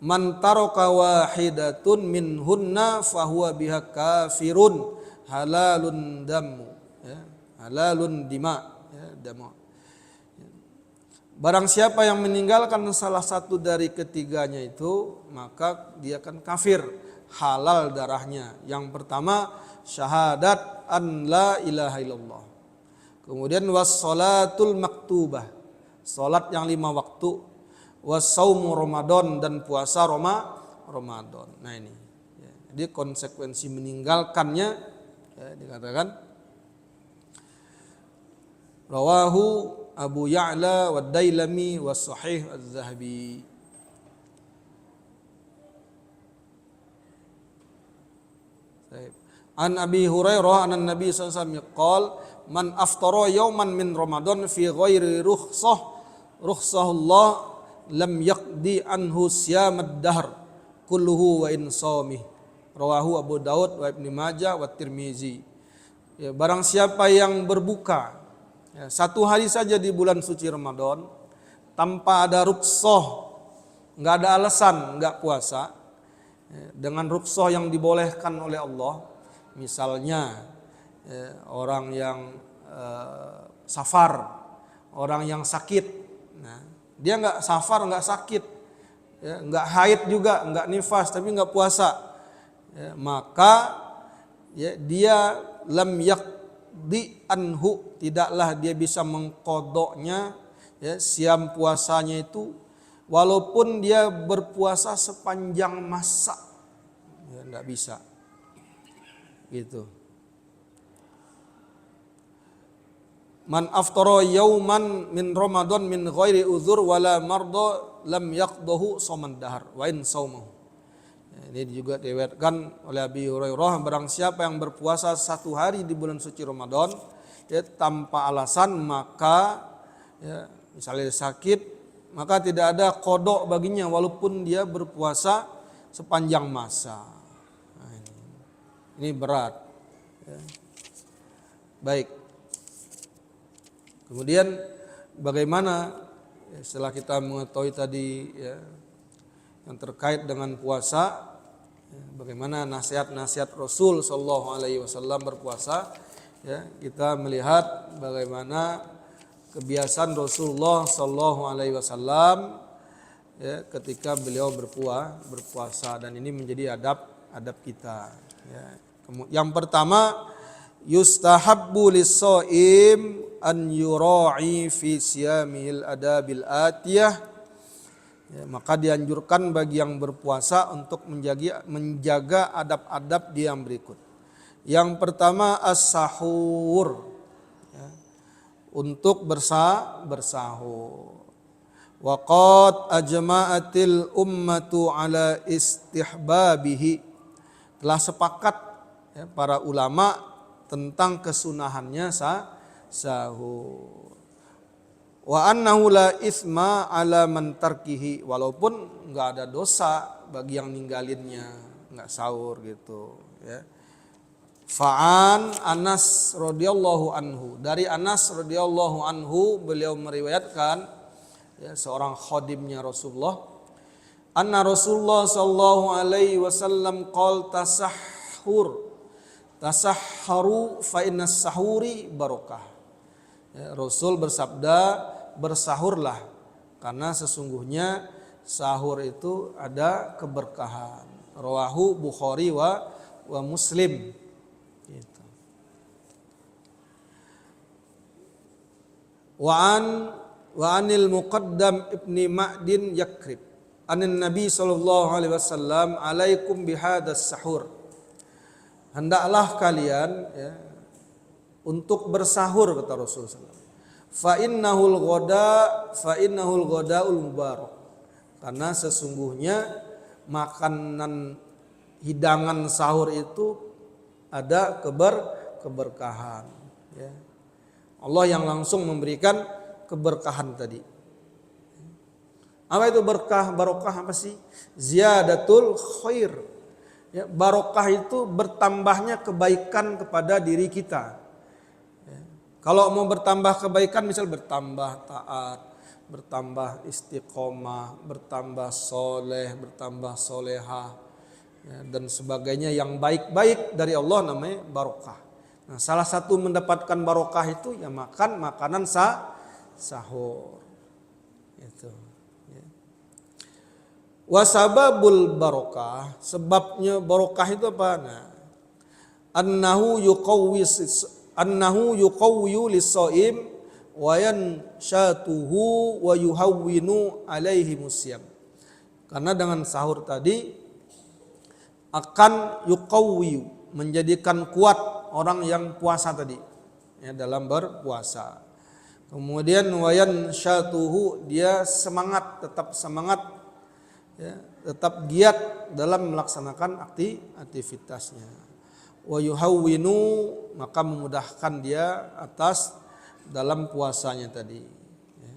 Man taraka wahidatun minhunna fahuwa biha kafirun halalun damu. Ya, halalun dima. Ya, damu. Barang siapa yang meninggalkan salah satu dari ketiganya itu, maka dia akan kafir, halal darahnya. Yang pertama syahadat an la ilaha illallah. Kemudian wassalatul maktubah, salat yang 5 waktu, wassaumu Ramadan, dan puasa Ramadan. Nah ini, ya, jadi konsekuensi meninggalkannya, ya, dikatakan rawahu Abu Ya'la wa Dailami wa Sahih Az-Zahabi. An Abi Hurairah an Nabi sallallahu alaihi wasallam qol, man aftara yawman min Ramadan fi ghairi rukhsahullah lam yaqdi anhu siyamad dahr kulluhu wa in sawmih. Rawahu Abu Daud wa Ibnu Majah wa Tirmizi. Ya, barang siapa yang berbuka ya, 1 hari saja di bulan suci Ramadan tanpa ada rukhsah, enggak ada alasan enggak puasa, ya, dengan rukhsah yang dibolehkan oleh Allah. Misalnya orang yang safar, orang yang sakit, nah, dia nggak safar, nggak sakit, ya, nggak haid juga, nggak nifas, tapi nggak puasa, ya, maka ya, dia lam yaqdi anhu, tidaklah dia bisa mengkodoknya, ya, siam puasanya itu, walaupun dia berpuasa sepanjang masa, ya, nggak bisa. Gitu. Man aftara yauman min Ramadan min ghairi uzur wala marda lam yaqdahu shaman dahar wa in saumahu. Ini juga diriwayatkan oleh Abi Hurairah, barang siapa yang berpuasa 1 hari di bulan suci Ramadan, ya, tanpa alasan, maka ya, misalnya sakit, maka tidak ada qada baginya walaupun dia berpuasa sepanjang masa. Nah, ini berat. Ya. Baik. Kemudian bagaimana setelah kita mengetahui tadi ya, yang terkait dengan puasa, ya, bagaimana nasihat-nasihat Rasul Shallallahu Alaihi Wasallam berpuasa, ya, kita melihat bagaimana kebiasaan Rasulullah Shallallahu Alaihi Wasallam ya, ketika beliau berpuasa, dan ini menjadi adab kita. Ya. Yang pertama, yustahabbu lis-shaim an yura'i fi siyamil adabil atiyah. Ya, maka dianjurkan bagi yang berpuasa untuk menjaga adab-adab dia yang berikut. Yang pertama as-sahur, ya, untuk bersahur. Wa qad ajma'atil ummatu ala istihbabihi. Telah sepakat ya, para ulama tentang kesunahannya sahur. Wa annahu la isma ala man tarkihi, walaupun enggak ada dosa bagi yang ninggalinnya enggak sahur gitu ya. Fa'an Anas radhiyallahu anhu, dari Anas radhiyallahu anhu beliau meriwayatkan ya, seorang khadimnya Rasulullah, anna Rasulullah sallallahu alaihi wasallam qol tasahharu fa innas sahuri barakah. Ya, Rasul bersabda, bersahurlah karena sesungguhnya sahur itu ada keberkahan. Rawahu Bukhari wa Muslim. Gitu. Wa anil Muqaddam ibni Ma'din Yakrib anin Nabi sallallahu alaihi wasallam alaikum bihadas sahur. Hendaklah kalian ya, untuk bersahur, kata Rasulullah. Fa innahul ghadaul mubarak. Karena sesungguhnya makanan hidangan sahur itu ada keberkahan. Ya. Allah yang langsung memberikan keberkahan tadi. Apa itu berkah? Barokah apa sih? Ziyadatul khair. Ya, barokah itu bertambahnya kebaikan kepada diri kita. Kalau mau bertambah kebaikan, misal bertambah taat, bertambah istiqomah, bertambah soleh, bertambah solehah, ya, dan sebagainya yang baik-baik dari Allah namanya barokah. Nah, salah satu mendapatkan barokah itu ya makan makanan sahur. Itu. Ya. Wasababul barokah, sebabnya barokah itu apa? Nah, annahu yuqawwiyu lis-shaim wa yanshatuhu wa yuhawwinu alaihi musyam. Karena dengan sahur tadi akan yuqawwiyu, menjadikan kuat orang yang puasa tadi ya, dalam berpuasa. Kemudian wa yanshatuhu, dia tetap semangat ya, tetap giat dalam melaksanakan aktivitasnya. Wa yuhawwinu, maka memudahkan dia atas dalam puasanya tadi. Ya.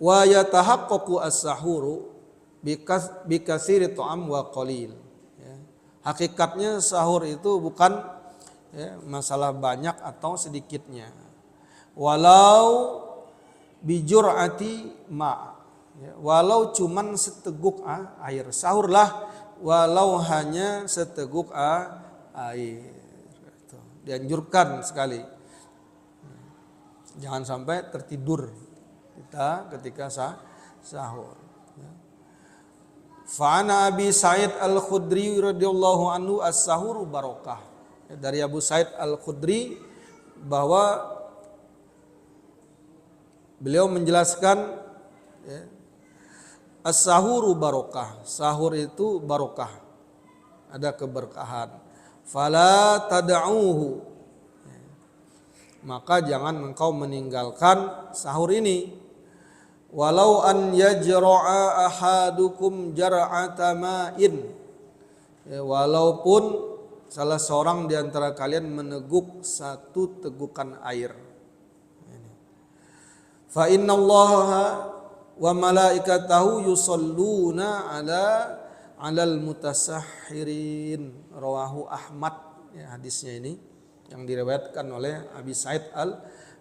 Wa yatahaqqaqu as-sahuru bikatsiri ta'am wa qalil. Ya. Hakikatnya sahur itu bukan ya, masalah banyak atau sedikitnya. Walau bijur'ati ma'. Ya, walau cuman seteguk air, sahurlah walau hanya seteguk air. Itu dianjurkan sekali. Jangan sampai tertidur kita ketika sahur. Fa'ana Abi Sa'id Al-Khudri radhiyallahu anhu as-sahuru barakah. Ya, dari Abu Sa'id Al-Khudri bahwa beliau menjelaskan ya, as-sahuru barokah, sahur itu barokah, ada keberkahan. Fala tad'uhu, maka jangan engkau meninggalkan sahur ini. Walau an yajra'a ahadukum jar'ata ma'in, ya, walaupun salah seorang di antara kalian meneguk satu tegukan air. Fa innallaha wa malaikatahu yusalluna alal mutasahhirin. Rawahu Ahmad, ya, hadisnya ini yang diriwayatkan oleh Abi Sa'id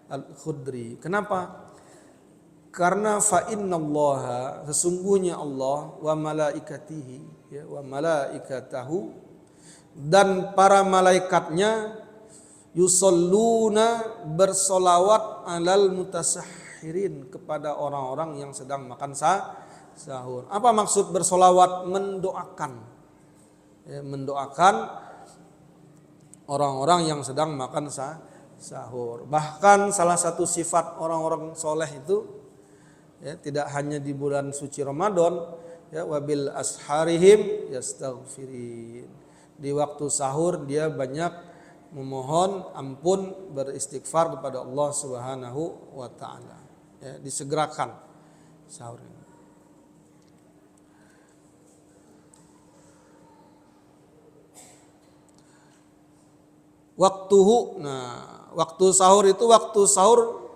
Al-Khudri. Kenapa? Karena fa innallaha, sesungguhnya Allah, wa malaikatihi, ya, wa malaikatahu, dan para malaikatnya, yusalluna, bersolawat, alal mutasahhirin, kepada orang-orang yang sedang makan sahur. Apa maksud bersolawat? Mendoakan, ya, mendoakan orang-orang yang sedang makan sahur. Bahkan salah satu sifat orang-orang soleh itu, ya, tidak hanya di bulan suci Ramadan, ya, wabil asharihim yastaghfirin. Di waktu sahur dia banyak memohon ampun, beristighfar kepada Allah Subhanahu wa taala. Ya, disegerakan sahur ini. Waktuhu, nah, waktu sahur itu waktu sahur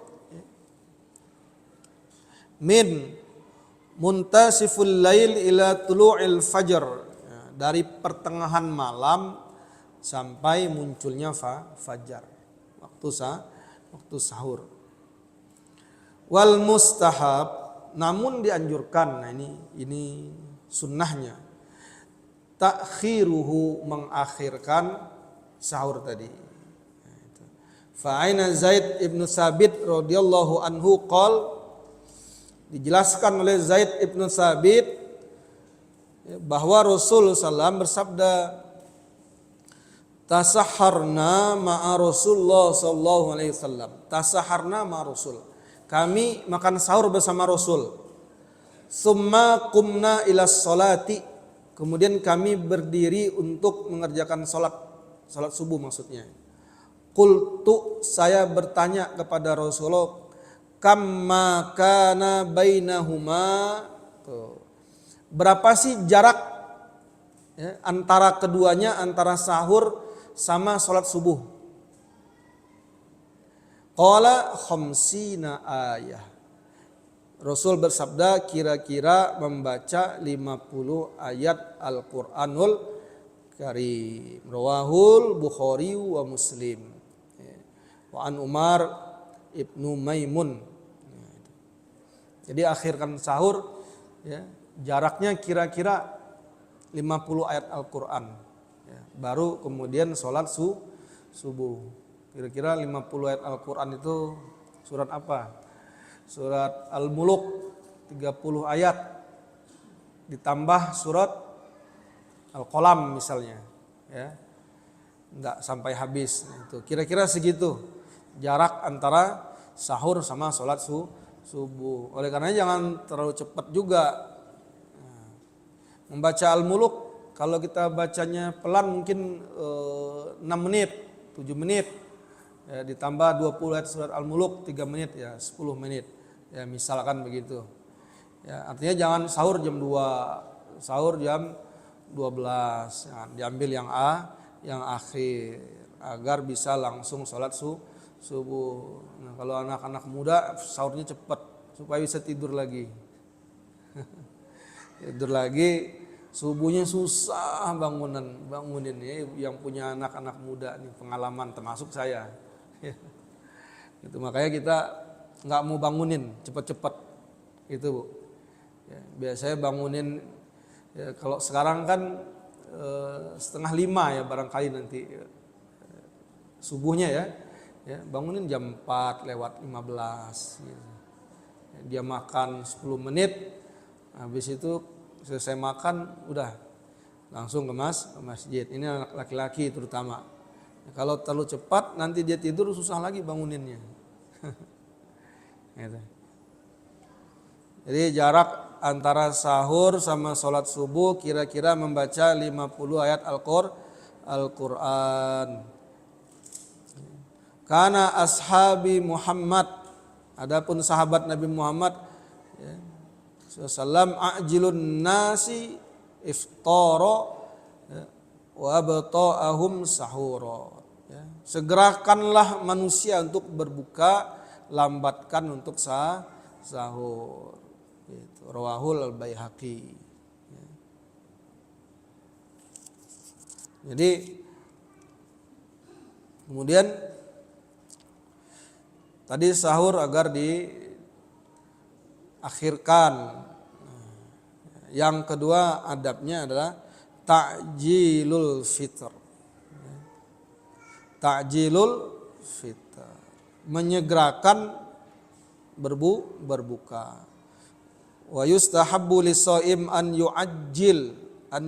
min muntasiful lail ila tulu'il fajr, ya, dari pertengahan malam sampai munculnya fajar, waktu sahur. Wal mustahab, namun dianjurkan, nah ini sunnahnya, takhiruhu, mengakhirkan sahur tadi. Fa'aina Zaid ibn Sabit radhiyallahu anhu qol, dijelaskan oleh Zaid ibn Sabit bahwa Rasul sallallahu bersabda, tasaharna ma'a Rasulullah sallallahu alaihi wasallam. Tasaharna ma'a Rasul, kami makan sahur bersama Rasul. Summa qumna ila sholati, kemudian kami berdiri untuk mengerjakan salat subuh maksudnya. Qultu, saya bertanya kepada Rasulullah, kamma kana bainahuma, berapa sih jarak, ya, antara keduanya, antara sahur sama salat subuh? Qala khamsina ayah. Rasul bersabda, kira-kira membaca 50 ayat Al-Qur'anul Karim. Rawahul Bukhari wa Muslim. Wa an Umar ibnu Maimun. Jadi akhirkan sahur, ya, jaraknya kira-kira 50 ayat Al-Quran, ya, baru kemudian sholat subuh. Kira-kira 50 ayat Al-Quran itu surat apa? Surat Al-Muluk 30 ayat ditambah surat Al-Qalam misalnya, ya, enggak sampai habis. Itu kira-kira segitu jarak antara sahur sama sholat subuh. Oleh karenanya jangan terlalu cepat juga. Membaca Al-Muluk, kalau kita bacanya pelan mungkin 6 menit, 7 menit, ya, ditambah 20 ayat surat Al-Muluk 3 menit, ya 10 menit, ya misalkan begitu. Ya, artinya jangan sahur jam 2, sahur jam 12, ya, diambil yang akhir agar bisa langsung sholat subuh. Nah, kalau anak-anak muda sahurnya cepat supaya bisa tidur lagi. Tidur lagi, subuhnya susah bangunin ya, yang punya anak-anak muda nih, pengalaman termasuk saya. Itu makanya kita nggak mau bangunin cepet-cepet itu, Bu. Ya, biasanya bangunin, ya, kalau sekarang kan 4:30 ya barangkali nanti subuhnya, ya bangunin jam 4:15 gitu. Dia makan 10 menit, habis itu selesai makan udah langsung ke masjid. Ini anak laki-laki terutama. Kalau terlalu cepat nanti dia tidur susah lagi banguninnya. Gitu. Jadi jarak antara sahur sama sholat subuh kira-kira membaca 50 ayat Al-Quran. Karena ashabi Muhammad, adapun sahabat Nabi Muhammad, ya, sallam ajilun nasi iftara, ya, wa abta'ahum sahura. Ya, segerakanlah manusia untuk berbuka, lambatkan untuk sahur. Gitu. Rawahul Al-Baihaqi. Ya. Jadi kemudian tadi sahur agar diakhirkan. Yang kedua adabnya adalah ta'jilul fitr. Ta'jilul fitr, menyegerakan berbuka. Wa yustahabbu lis-shaim an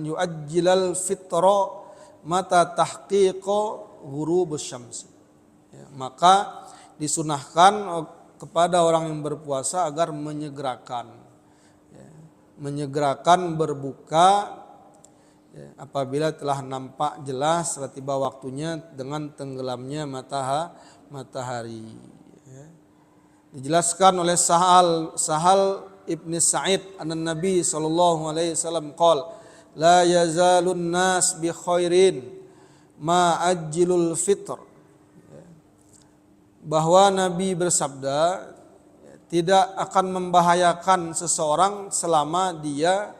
yu'ajjilal fitra mata tahqiqa ghurubus syams. Ya, maka disunahkan kepada orang yang berpuasa agar menyegerakan berbuka apabila telah nampak jelas setelah tiba waktunya dengan tenggelamnya matahari. Dijelaskan oleh Sahal ibn Sa'id an-Nabi sallallahu alaihi wasallam qala la yazalun nas bi khairin ma ajilul fitr. Bahwa Nabi bersabda tidak akan membahayakan seseorang selama dia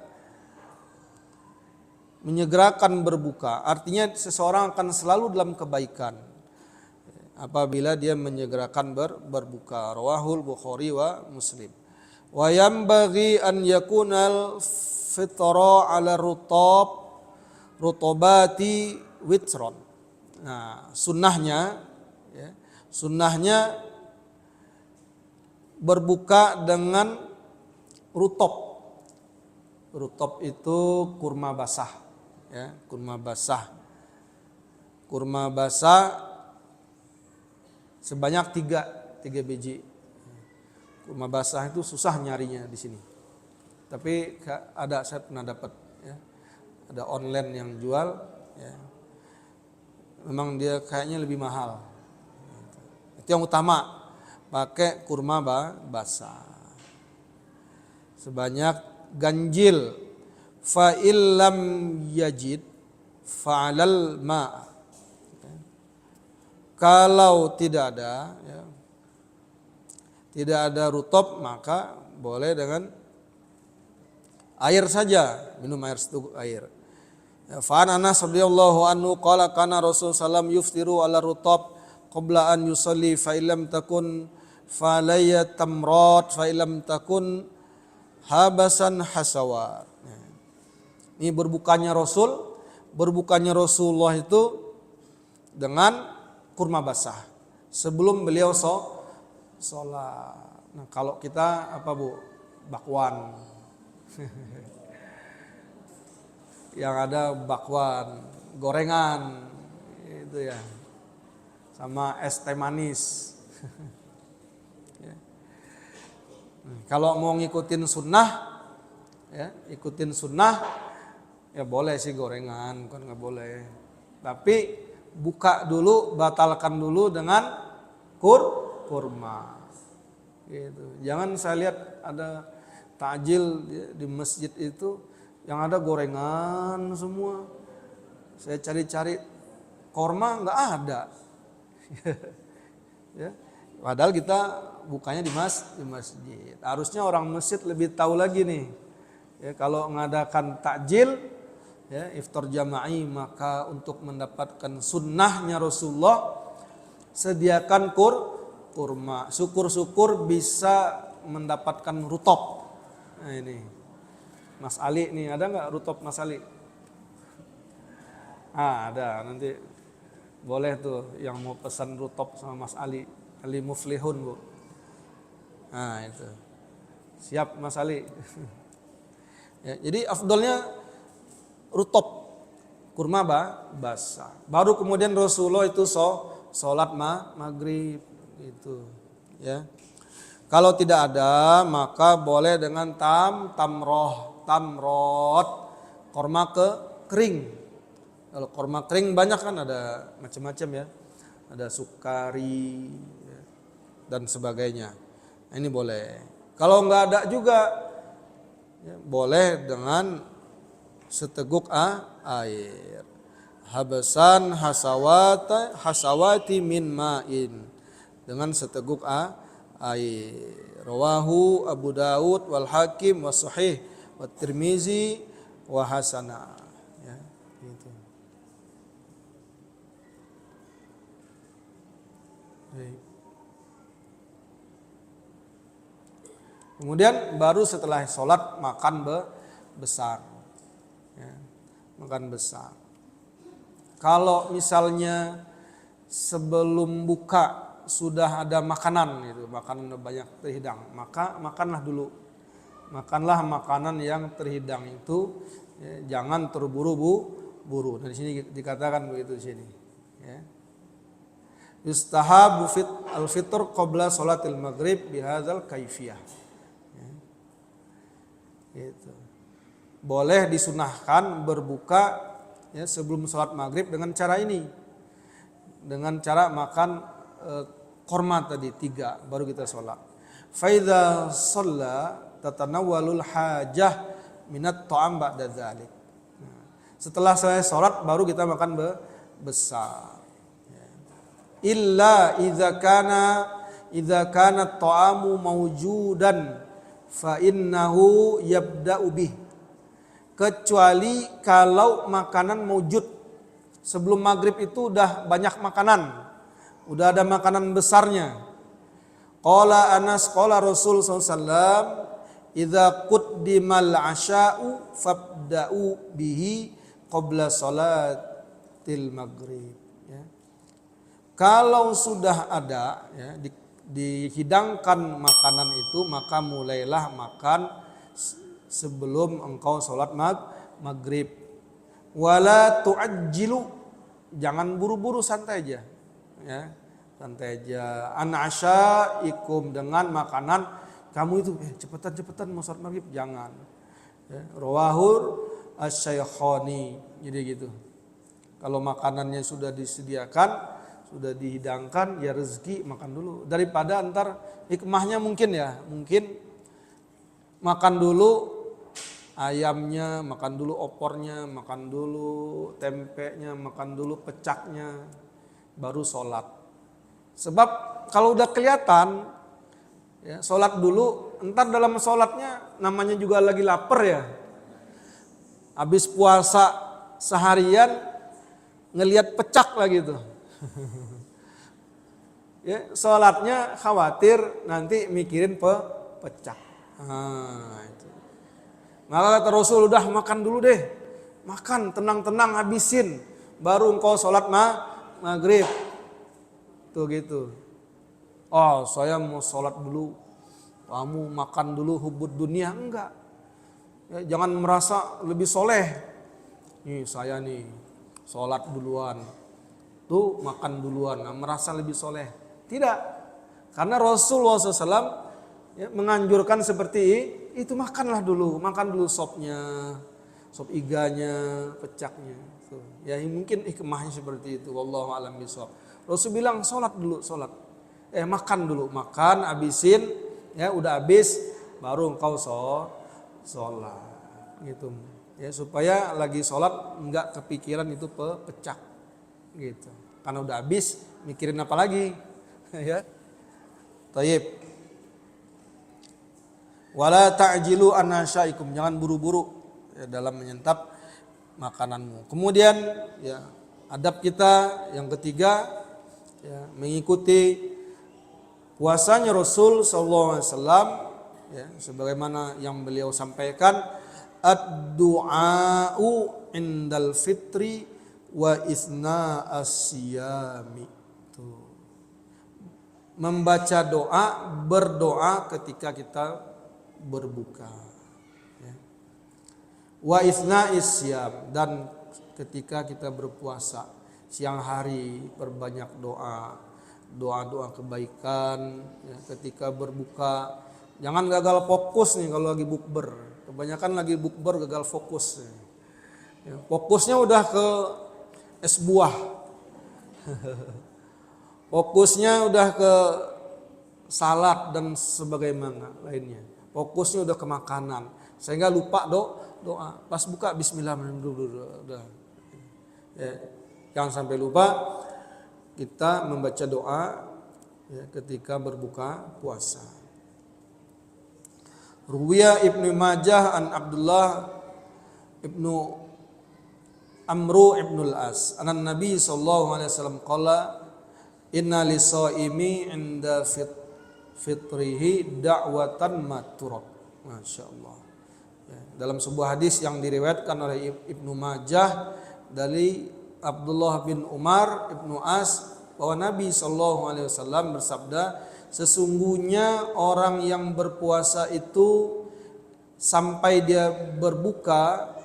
menyegerakan berbuka. Artinya seseorang akan selalu dalam kebaikan apabila dia menyegerakan berbuka. Rawahul Bukhari wa Muslim. Wa yanbaghi an yakunal fitra ala rutobati witron. Nah, sunnahnya berbuka dengan rutop. Rutop itu kurma basah. Ya, kurma basah sebanyak 3 biji. Kurma basah itu susah nyarinya di sini. Tapi saya pernah dapat, ya. Ada online yang jual, ya. Memang dia kayaknya lebih mahal. Itu yang utama, pakai kurma basah. Sebanyak ganjil. Fa illam yajid fa'alal ma'. Kalau tidak ada rutop, maka boleh dengan air saja, minum air seteguk air. Fa Anas radhiyallahu anhu qala kana Rasul sallam yuftiru ala rutop qabla an yusalli fa illam takun falayya tamrat fa illam takun habasan hasawat. Ini berbukanya Rasulullah itu dengan kurma basah sebelum beliau sholat. Nah, kalau kita apa Bu? Bakwan. Yang ada bakwan, gorengan itu ya. Sama es teh manis. Ya. Kalau mau ngikutin sunnah, ya, ya boleh sih gorengan, kan nggak boleh. Tapi buka dulu, batalkan dulu dengan kurma. Gitu. Jangan saya lihat ada takjil di masjid itu yang ada gorengan semua. Saya cari-cari kurma nggak ada. Ya. Padahal kita bukanya di masjid. Harusnya orang masjid lebih tahu lagi nih. Ya, kalau mengadakan takjil, ya, iftar jama'i, maka untuk mendapatkan sunnahnya Rasulullah sediakan kurma. Syukur-syukur bisa mendapatkan rutop. Nah ini Mas Ali nih, ada nggak rutop Mas Ali? Ada, nanti boleh tuh yang mau pesan rutop sama Mas Ali Muflihun Bu. Nah itu siap Mas Ali. Ya, jadi afdolnya rutop, kurma basah. Baru kemudian Rasulullah itu sholat maghrib itu, ya. Kalau tidak ada maka boleh dengan tamrot, kurma kering. Kalau kurma kering banyak kan, ada macam-macam ya, ada sukari ya, dan sebagainya. Nah, ini boleh. Kalau nggak ada juga, ya, boleh dengan seteguk air. habasan hasawati min ma'in, dengan seteguk air. Rawahu Abu Daud wal Hakim wa sahih wa Tirmizi wa hasana. Ya, gitu. Baik. Kemudian baru setelah sholat makan besar, ya, makan besar. Kalau misalnya sebelum buka sudah ada makanan, gitu, makanan banyak terhidang, maka makanlah dulu, makanlah makanan yang terhidang itu, ya, jangan terburu-buru. Dan di sini dikatakan begitu di sini. Ya. Yustahabu al-fitr qabla sholatil maghrib bihadzal kaifiyah. Gitu. Boleh disunahkan berbuka, ya, sebelum sholat maghrib dengan cara ini, dengan cara makan korma tadi 3 baru kita sholat. Faidha shalla tatanawwalul hajah minat ta'am ba'da dzalik. Setelah saya sholat baru kita makan besar. Illa idza kana ta'amu mawjudan fa innahu yabda'u bih. Kecuali kalau makanan mewujud. Sebelum maghrib itu udah banyak makanan, udah ada makanan besarnya. Qala Anas qala Rasul sallallahu idza quddimal asya'u fabda'u bihi qabla salatil maghrib. Ya. Kalau sudah ada, ya, dihidangkan makanan itu, maka mulailah makan sebelum engkau sholat maghrib. Wala tu'ajjilu, jangan buru-buru, santai aja, ya, santai aja. An asyaikum, dengan makanan kamu itu cepetan mau sholat maghrib, jangan. Ya. Rawahul asy-Syaikhani, jadi gitu. Kalau makanannya sudah disediakan, sudah dihidangkan, ya rezeki makan dulu, daripada antar hikmahnya mungkin makan dulu ayamnya, makan dulu opornya, makan dulu tempenya, makan dulu pecaknya, baru sholat. Sebab kalau udah kelihatan, ya, sholat dulu, entar dalam sholatnya namanya juga lagi lapar, ya, habis puasa seharian ngelihat pecak lagi tuh. Ya, sholatnya khawatir nanti mikirin pecak. Itu. Maka kata Rasul, udah makan dulu deh, makan tenang-tenang habisin, baru engkau sholat maghrib. Tuh gitu. Oh, saya mau sholat dulu, kamu makan dulu hubud dunia, enggak. Ya, jangan merasa lebih soleh. Nih saya nih sholat duluan, tuh makan duluan, merasa lebih soleh. Tidak, karena Rasulullah SAW, ya, menganjurkan seperti itu, makan dulu sopnya, sop iganya, pecaknya. Tuh. Ya mungkin hikmahnya seperti itu. Wallahu a'lam bishawab. Rasul bilang sholat dulu, makan dulu, makan habisin, ya udah habis, baru engkau sholat, gitu. Ya supaya lagi sholat enggak kepikiran itu pecak, gitu. Karena udah habis, mikirin apa lagi? Ya. Tayyib. Wala ta'jilu an asyaikum, jangan buru-buru, ya, dalam menyantap makananmu. Kemudian, ya, adab kita yang ketiga, ya, mengikuti puasanya Rasul sallallahu alaihi wasallam, ya, sebagaimana yang beliau sampaikan, ad-du'a'u indal fitri wa isna as-siyami. Membaca doa, berdoa ketika kita berbuka, ya. Wa isna isyam, dan ketika kita berpuasa siang hari, perbanyak doa kebaikan, ya, ketika berbuka. Jangan gagal fokus nih kalau lagi bukber. Kebanyakan lagi bukber gagal fokus. Ya, fokusnya udah ke es buah. Fokusnya udah ke salad dan sebagaimana lainnya. Fokusnya udah ke makanan, sehingga lupa doa. Pas buka bismillahirrahmanirrahim. Ya, jangan sampai lupa kita membaca doa ya, ketika berbuka puasa. Ruwiya Ibnu Majah an Abdullah Ibnu Amru Ibnul As anan Nabi sallallahu alaihi wasallam qala inna lisaimi inda fitrihi da'watan maturab. Masyaallah. Ya, dalam sebuah hadis yang diriwayatkan oleh Ibnu Majah dari Abdullah bin Umar Ibnu As bahwa Nabi SAW bersabda, sesungguhnya orang yang berpuasa itu sampai dia berbuka,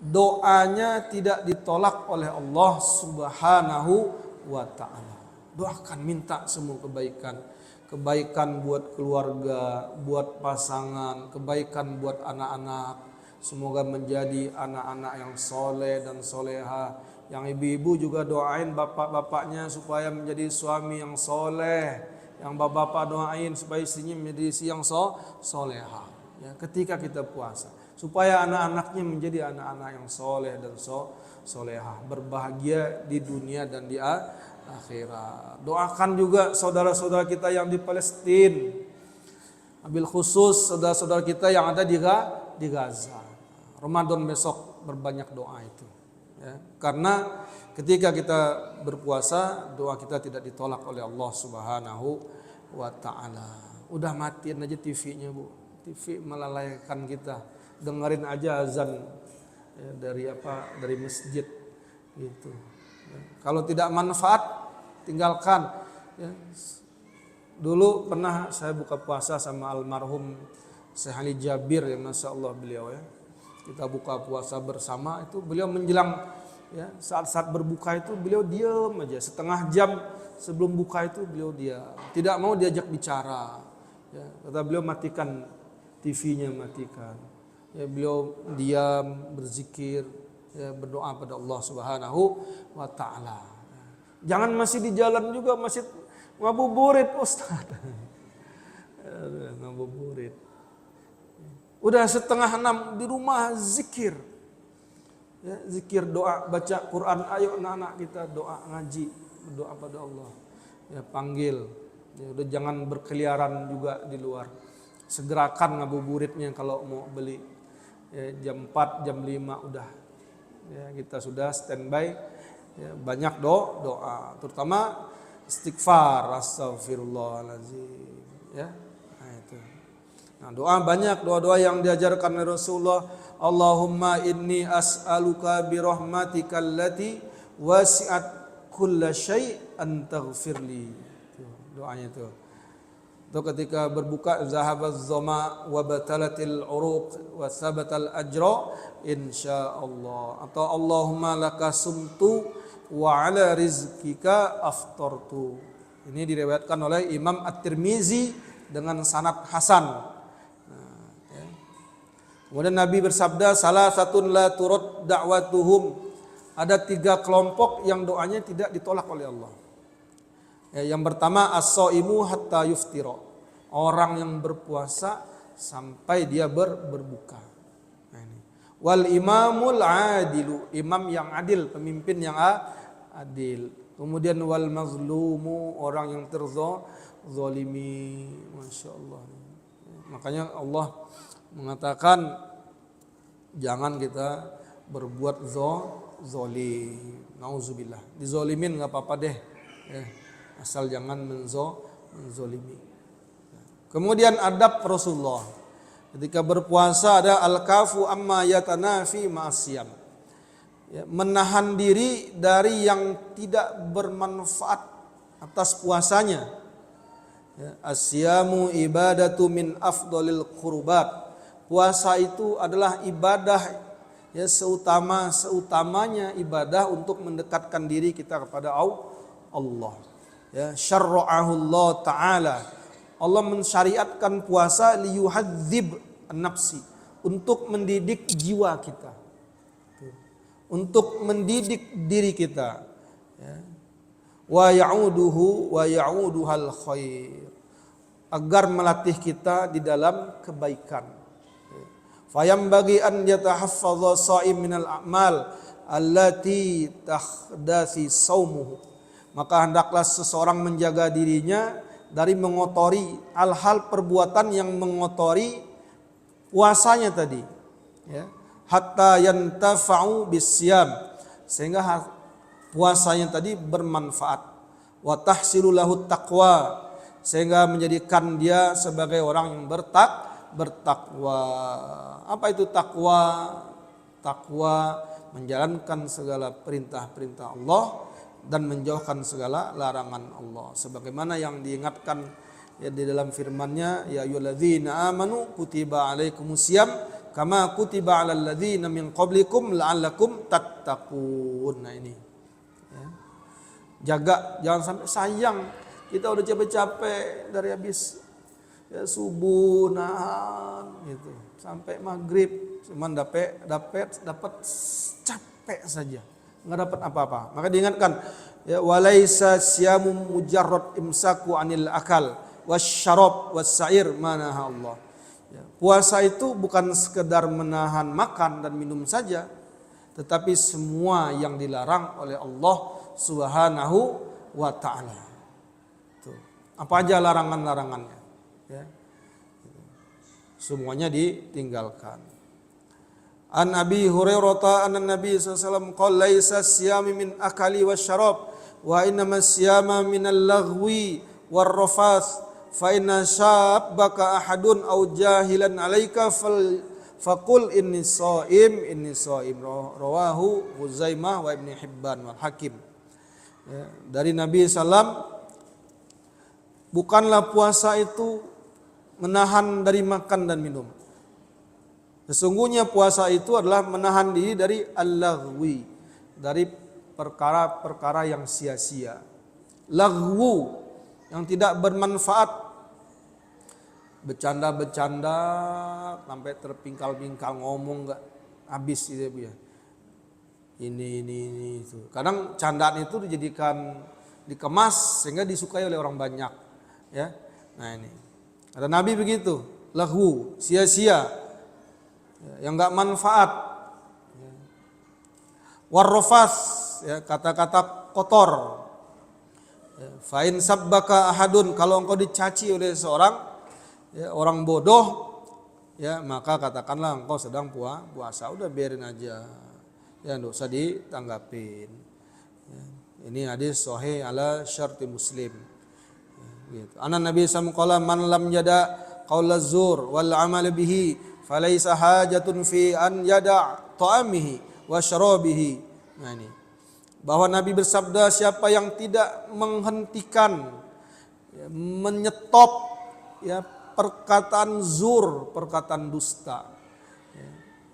doanya tidak ditolak oleh Allah Subhanahu wa ta'ala. Doakan, minta semua kebaikan. Kebaikan buat keluarga, buat pasangan, kebaikan buat anak-anak. Semoga menjadi anak-anak yang soleh dan soleha. Yang ibu-ibu juga doain bapak-bapaknya supaya menjadi suami yang soleh. Yang bapak-bapak doain supaya istrinya menjadi istri yang soleha. Ya, ketika kita puasa, supaya anak-anaknya menjadi anak-anak yang soleh dan soleha, berbahagia di dunia dan di akhirat. Doakan juga saudara-saudara kita yang di Palestina, ambil khusus saudara-saudara kita yang ada di Gaza. Ramadan besok berbanyak doa itu. Ya, karena ketika kita berpuasa, doa kita tidak ditolak oleh Allah Subhanahu wa ta'ala. Udah matiin aja TV-nya, Bu. TV melalaikan kita. Dengerin aja azan ya, dari masjid gitu. Ya, kalau tidak manfaat, tinggalkan. Ya. Dulu pernah saya buka puasa sama almarhum Syekh Ali Jabir, ya, Masya Allah beliau ya. Kita buka puasa bersama, itu beliau menjelang ya, saat-saat berbuka itu beliau diam aja, setengah jam sebelum buka itu beliau diam, tidak mau diajak bicara. Ya, kata beliau matikan TV-nya, matikan. Ya, beliau diam, berzikir, ya, berdoa pada Allah Subhanahu wa ta'ala. Jangan masih di jalan juga, masih ngabuburit Ustaz. Ngabuburit. Udah 5:30 di rumah zikir. Ya, zikir, doa, baca Quran. Ayo anak-anak kita doa, ngaji, berdoa pada Allah. Ya, panggil. Ya, udah jangan berkeliaran juga di luar. Segerakan ngabuburitnya kalau mau beli. Ya, jam 4, jam 5 udah. Ya, kita sudah standby. Ya, banyak doa, terutama istighfar, astagfirullahaladzim. Ya, nah itu. Nah, doa banyak, doa-doa yang diajarkan oleh Rasulullah. Allahumma inni as'aluka birahmatika allati wasi'at kulla syai'an taghfirli. Doanya itu. Itu ketika berbuka, zahabaz zama wa batalatil uruq wa sabatal ajra insyaallah. Atau Allahumma laka sumtu wa ala rizkika aftartu. Ini diriwayatkan oleh Imam At-Tirmizi dengan sanad hasan. Kemudian Nabi bersabda, salah satun la turad da'watuhum. Ada 3 kelompok yang doanya tidak ditolak oleh Allah. Ya, yang pertama as-shaimu hatta yuftira. Orang yang berpuasa sampai dia berbuka. Nah, ini. Wal imamul adilu, imam yang adil, pemimpin yang adil. Kemudian wal mazlumu, orang yang terzalimi. Masya Allah. Makanya Allah mengatakan jangan kita berbuat zolim. Nauzubillah. Dizolimin nggak apa-apa deh. Ya, asal jangan menzolimi. Kemudian adab Rasulullah. Ketika berpuasa ada al-kafu amma yatanafi ma'asiyam. Ya, menahan diri dari yang tidak bermanfaat atas puasanya. Ya, asyamu ibadatu min afdolil qurbat. Puasa itu adalah ibadah ya, seutamanya ibadah untuk mendekatkan diri kita kepada Allah. Ya, syarra'ahu Allah Ta'ala. Allah mensyariatkan puasa liyuhadzib an-nafsi, untuk mendidik jiwa kita. Untuk mendidik diri kita. Ya. Wa ya'uduhal khair. Agar melatih kita di dalam kebaikan. Fayam bagi an yatahaffadha shaim minal a'mal allati tahdasi saumuhu. Maka hendaklah seseorang menjaga dirinya dari mengotori hal-hal perbuatan yang mengotori puasanya tadi, ya. Hatta yantafa'u bisyam, sehingga puasanya tadi bermanfaat. Wa tahsilu lahu taqwa, sehingga menjadikan dia sebagai orang yang bertakwa. Apa itu takwa? Takwa menjalankan segala perintah-perintah Allah dan menjauhkan segala larangan Allah. Sebagaimana yang diingatkan ya di dalam firman-Nya, ya ayyuhalladzina amanu kutiba alaikumusiyam kama kutiba alal ladzina min qablikum la'allakum tattaqun. Nah ini. Ya. Jaga, jangan sampai sayang. Kita udah capek-capek dari habis ya, subuh nahan gitu sampai maghrib, cuman dapat capek saja, nggak dapat apa-apa. Maka diingatkan, ya walaisa siyamu mujarrad imsaku anil akal wasyarab wasair manaha Allah. Ya, puasa itu bukan sekedar menahan makan dan minum saja, tetapi semua yang dilarang oleh Allah Subhanahu wa taala. Tuh. Apa aja larangan-larangannya? Ya. Semuanya ditinggalkan. An Abi Hurairah anna Nabi sallallahu alaihi wasallam qala laisa siyami min akali wasyarab wa innama siyama minal laghwi warrafath fa inna syabbaka ahadun aw jahilan alaika faqul inni shaim rawahu Huzaimah wa Ibnu Hibban wal Hakim. Ya, dari Nabi sallam, bukanlah puasa itu menahan dari makan dan minum. Sesungguhnya puasa itu adalah menahan diri dari al-laghwi, dari perkara-perkara yang sia-sia. Laghwu yang tidak bermanfaat, bercanda-bercanda sampai terpingkal-pingkal, ngomong enggak habis itu ya. Ini itu. Kadang candaan itu dijadikan dikemas sehingga disukai oleh orang banyak, ya. Nah ini. Kata Nabi begitu, laghwu, sia-sia, yang enggak manfaat. Warrafas, ya, kata-kata kotor. Fa in sabbaka ahadun, kalau engkau dicaci oleh seorang ya, orang bodoh, ya maka katakanlah engkau sedang puasa, udah biarin aja. Ya enggak usah ditanggapin. Ya, ini hadis sahih ala syarti Muslim. Gitu. Anan Nabi sallallahu alaihi wasallam man lam yada qaula zur wal amal bihi falaisa hajatun fi an yada ta'amihi wa syarabihi. Nah ini. Bahwa Nabi bersabda, siapa yang tidak menghentikan ya, menyetop ya perkataan zur, perkataan dusta. Ya.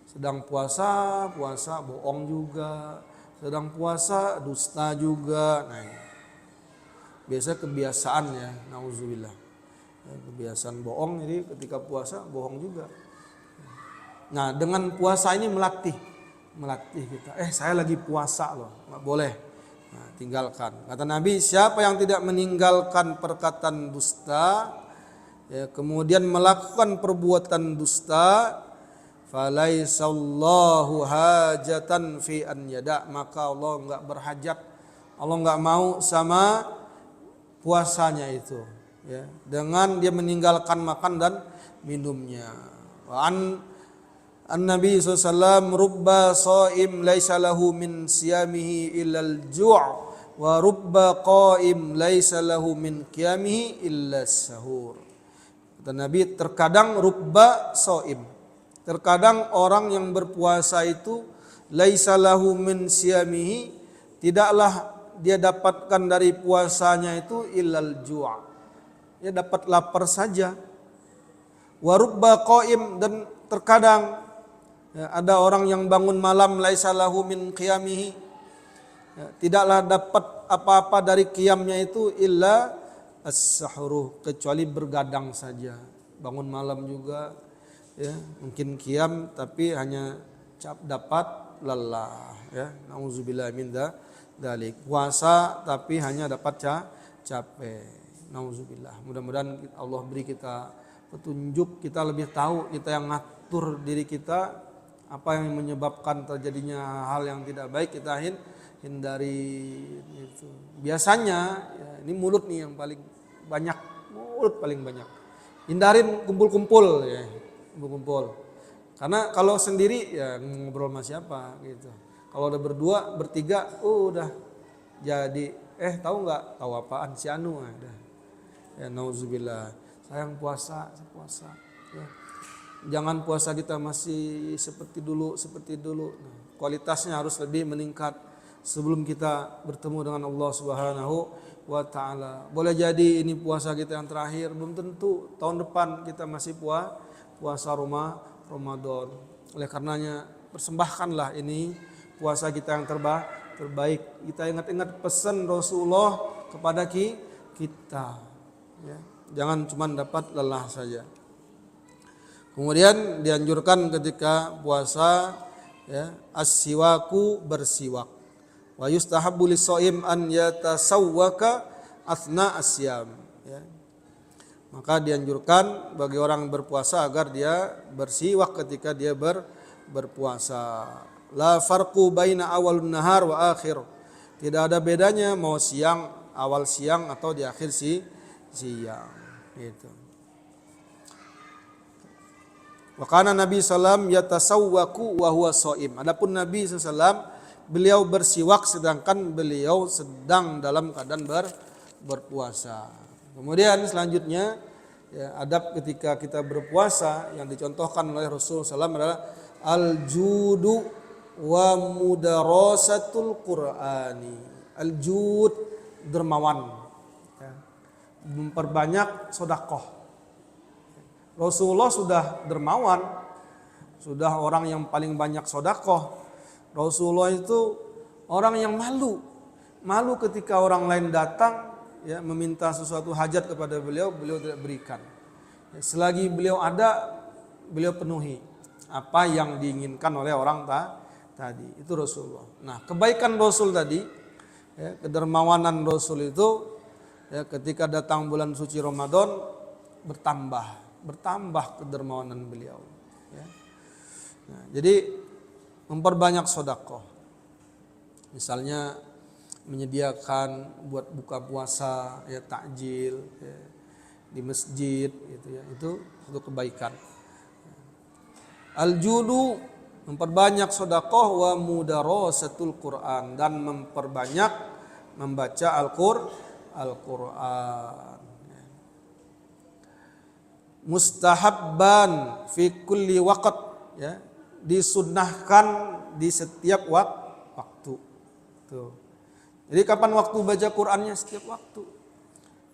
Sedang puasa bohong juga, sedang puasa dusta juga. Nah ini. Biasa kebiasaan ya, nauzubillah. Ya, kebiasaan bohong, jadi ketika puasa bohong juga. Nah, dengan puasa ini melatih kita. Saya lagi puasa loh, nggak boleh. Nah, tinggalkan. Kata Nabi, siapa yang tidak meninggalkan perkataan dusta, ya, kemudian melakukan perbuatan dusta, falaisallahu hajatan fi an yada, maka Allah nggak berhajat, Allah nggak mau sama puasanya itu, ya, dengan dia meninggalkan makan dan minumnya. An Nabi SAW, rubba shaim laisa lahu min siyamihi illal ju' wa rubba qaim laisa lahu min qiyamihi illas sahur. Kata Nabi, terkadang rubba shaim, terkadang orang yang berpuasa itu laisa lahu min siyamihi, tidaklah dia dapatkan dari puasanya itu illal ju', dia dapat lapar saja. Wa rubba qaim, dan terkadang ya, ada orang yang bangun malam laisa lahu min qiyamihi, ya, tidaklah dapat apa-apa dari qiyamnya itu illa as-sahuru, kecuali bergadang saja. Bangun malam juga ya, mungkin qiyam tapi hanya dapat lelah, ya. Nauzubillah min dzalik. Puasa tapi hanya dapat capek. Nauzubillah. Mudah-mudahan Allah beri kita petunjuk, kita lebih tahu, kita yang ngatur diri kita apa yang menyebabkan terjadinya hal yang tidak baik kita hindari itu. Biasanya ya, ini mulut nih yang paling banyak, mulut paling banyak. Hindarin kumpul-kumpul ya, kumpul-kumpul. Karena kalau sendiri ya ngobrol sama siapa gitu. Kalau udah berdua, bertiga, udah jadi tahu nggak? Tahu apaan si Anu ada. Ya nauzubillah. Sayang puasa. Ya. Jangan puasa kita masih seperti dulu. Nah, kualitasnya harus lebih meningkat sebelum kita bertemu dengan Allah Subhanahu wa taala. Boleh jadi ini puasa kita yang terakhir, belum tentu tahun depan kita masih puasa Ramadan. Oleh karenanya persembahkanlah ini puasa kita yang terbaik. Kita ingat-ingat pesan Rasulullah kepada kita. Ya. Jangan cuma dapat lelah saja. Kemudian dianjurkan ketika puasa ya, as-siwaku bersiwak. Wa yustahabbu lis-shaim an yatasawwaka athna asyam ya. Maka dianjurkan bagi orang berpuasa agar dia bersiwak ketika dia berpuasa. La farqu baina awalun nahar wa akhir. Tidak ada bedanya mau awal siang atau di akhir siang gitu. Wa kana Nabi sallam yatasawwaku wa huwa shaim. Adapun Nabi sallam beliau bersiwak sedangkan beliau sedang dalam keadaan berpuasa. Kemudian selanjutnya ya, adab ketika kita berpuasa yang dicontohkan oleh Rasul sallam adalah al-judu wa mudarasatul Qur'ani. Al-jud dermawan ya. Memperbanyak sedekah. Rasulullah sudah dermawan, sudah orang yang paling banyak sedekah. Rasulullah itu orang yang malu ketika orang lain datang ya meminta sesuatu hajat kepada beliau tidak berikan. Selagi beliau ada, beliau penuhi apa yang diinginkan oleh orang tadi. Itu Rasulullah. Nah, kebaikan Rasul tadi, ya, kedermawanan Rasul itu ya, ketika datang bulan suci Ramadan bertambah kedermawanan beliau. Ya. Nah, jadi memperbanyak sedekah. Misalnya menyediakan buat buka puasa, ya takjil ya, di masjid, gitu ya. Itu kebaikan. Al-judu memperbanyak sedekah wa mudarasatul Quran dan memperbanyak membaca Al-Quran. Mustahabban fi kulli waqt ya, disunnahkan di setiap waktu. Tuh. Jadi kapan waktu baca Qur'annya? Setiap waktu.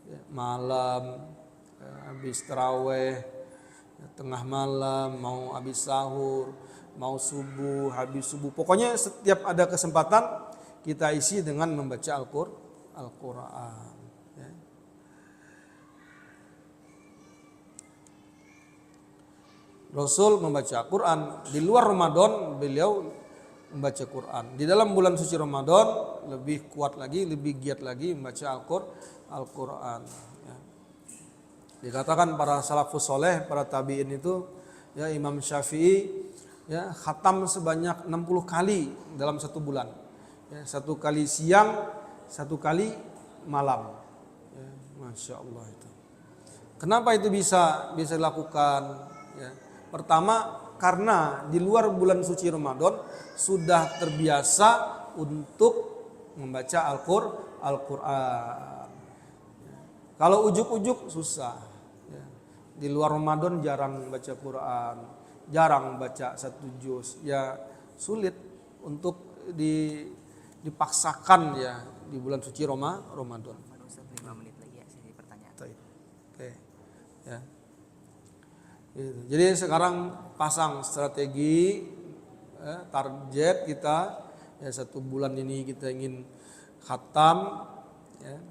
Ya, malam, ya, habis tarawih, ya, tengah malam, mau habis sahur, mau subuh, habis subuh. Pokoknya setiap ada kesempatan kita isi dengan membaca Al-Qur'an. Ya. Rasul membaca Quran. Di luar Ramadan beliau membaca Quran. Di dalam bulan suci Ramadan lebih kuat lagi, lebih giat lagi membaca Al-Quran. Ya. Dikatakan para salafus soleh, para tabi'in itu, ya Imam Syafi'i, ya khatam sebanyak 60 kali dalam satu bulan. Ya, satu kali siang, satu kali malam. Ya, Masya Allah itu. Kenapa itu bisa dilakukan? Ya. Pertama, karena di luar bulan suci Ramadan sudah terbiasa untuk membaca Al-Quran. Kalau ujuk-ujuk susah. Di luar Ramadan jarang baca Quran, jarang baca satu juz. Ya sulit untuk dipaksakan ya di bulan suci Ramadan. 5 menit lagi ya sesi pertanyaan. Oke. Ya. Jadi sekarang pasang strategi target kita ya, 1 bulan ini kita ingin khatam ya,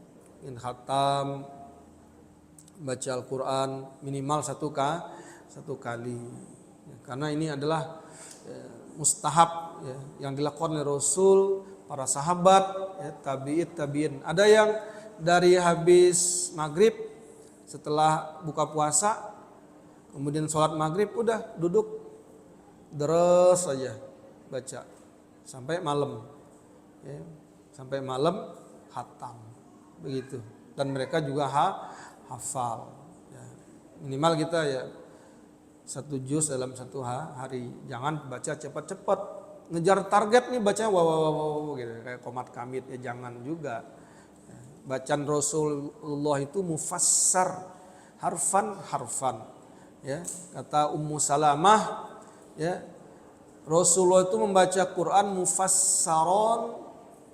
baca Al-Quran minimal satu kali ya, karena ini adalah mustahab ya, yang dilakukan oleh Rasul, para sahabat ya, tabi'in. Ada yang dari habis maghrib setelah buka puasa kemudian sholat maghrib udah duduk Terus saja baca sampai malam. Ya, sampai malam khatam. Begitu. Dan mereka juga hafal. Ya, minimal kita ya 1 juz dalam 1 hari. Jangan baca cepat-cepat. Ngejar target nih bacanya wow gitu. Kayak Qomat Kamit ya jangan juga. Ya, bacaan Rasulullah itu mufassar, harfan. Ya, kata Ummu Salamah, ya, Rasulullah itu membaca Quran mufassaron,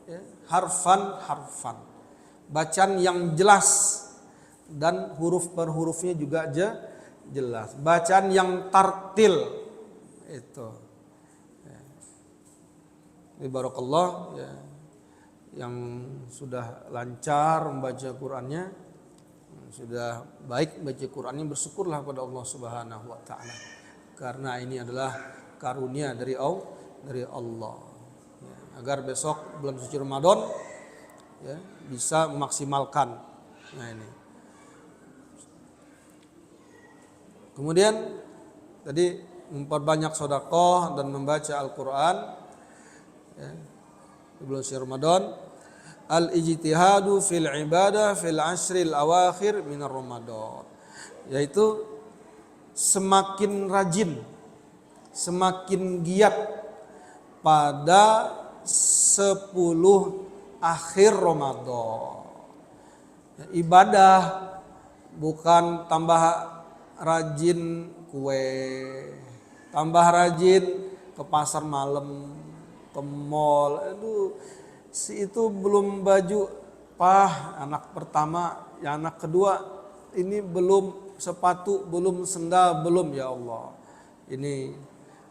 ya, harfan. Bacaan yang jelas dan huruf per hurufnya juga jelas. Bacaan yang tartil itu. Ya. Ini barakallah ya, yang sudah lancar membaca Qurannya, sudah baik baca Qurannya, bersyukurlah pada Allah Subhanahu wa taala. Karena ini adalah karunia dari Allah. Ya, agar besok bulan suci Ramadan ya, bisa memaksimalkan. Nah ini. Kemudian tadi memperbanyak sedekah dan membaca Al-Qur'an ya, di bulan suci Ramadan. Al-ijtihadu fil ibadah fil ashril awakhir minar Ramadan, yaitu semakin rajin, semakin giat pada 10 akhir Ramadan. Ibadah bukan tambah rajin kue, tambah rajin ke pasar malam, ke mall. Aduh, si itu belum baju anak pertama, ya anak kedua ini belum sepatu, belum sendal, belum, ya Allah. Ini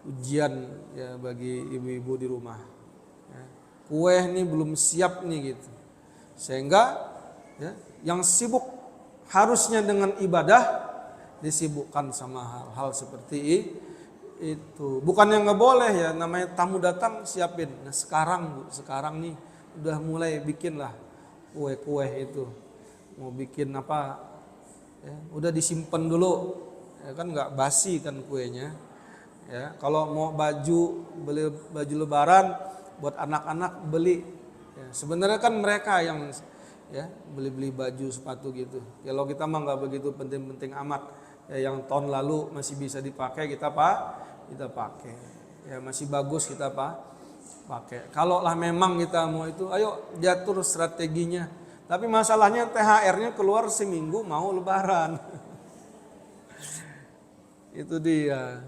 ujian ya bagi ibu-ibu di rumah. Ya. Kue ini belum siap nih gitu. Sehingga ya, yang sibuk harusnya dengan ibadah disibukkan sama hal-hal seperti itu. Bukan yang nggak boleh ya, namanya tamu datang siapin. Nah sekarang nih udah mulai bikinlah kue-kue itu. Mau bikin apa? Ya, udah disimpan dulu. Ya kan nggak basi kan kuenya. Ya, kalau mau beli baju lebaran buat anak-anak beli. Ya, sebenarnya kan mereka yang ya beli baju sepatu gitu. Kalau kita mah nggak begitu penting-penting amat. Ya, yang tahun lalu masih bisa dipakai kita pakai. Ya masih bagus kita pakai. Kalau lah memang kita mau itu, ayo diatur strateginya. Tapi masalahnya THR-nya keluar seminggu mau lebaran. Itu dia.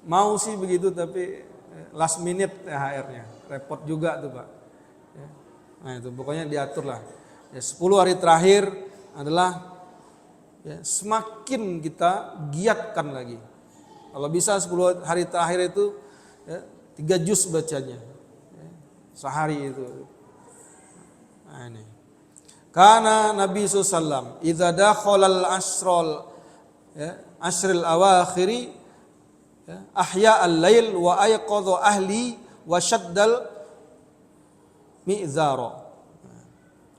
Mau sih begitu tapi last minute THR-nya. Repot juga tuh Pak. Nah itu pokoknya diatur lah. Ya, 10 hari terakhir adalah ya, semakin kita giatkan lagi. Kalau bisa 10 hari terakhir itu ya, 3 juz bacanya ya, sehari itu. Nah ini. Karena Nabi SAW idza dakhalal ashril awakhiri ya, ahya al-lail wa ayqadha ahli wa shaddal mi'zara.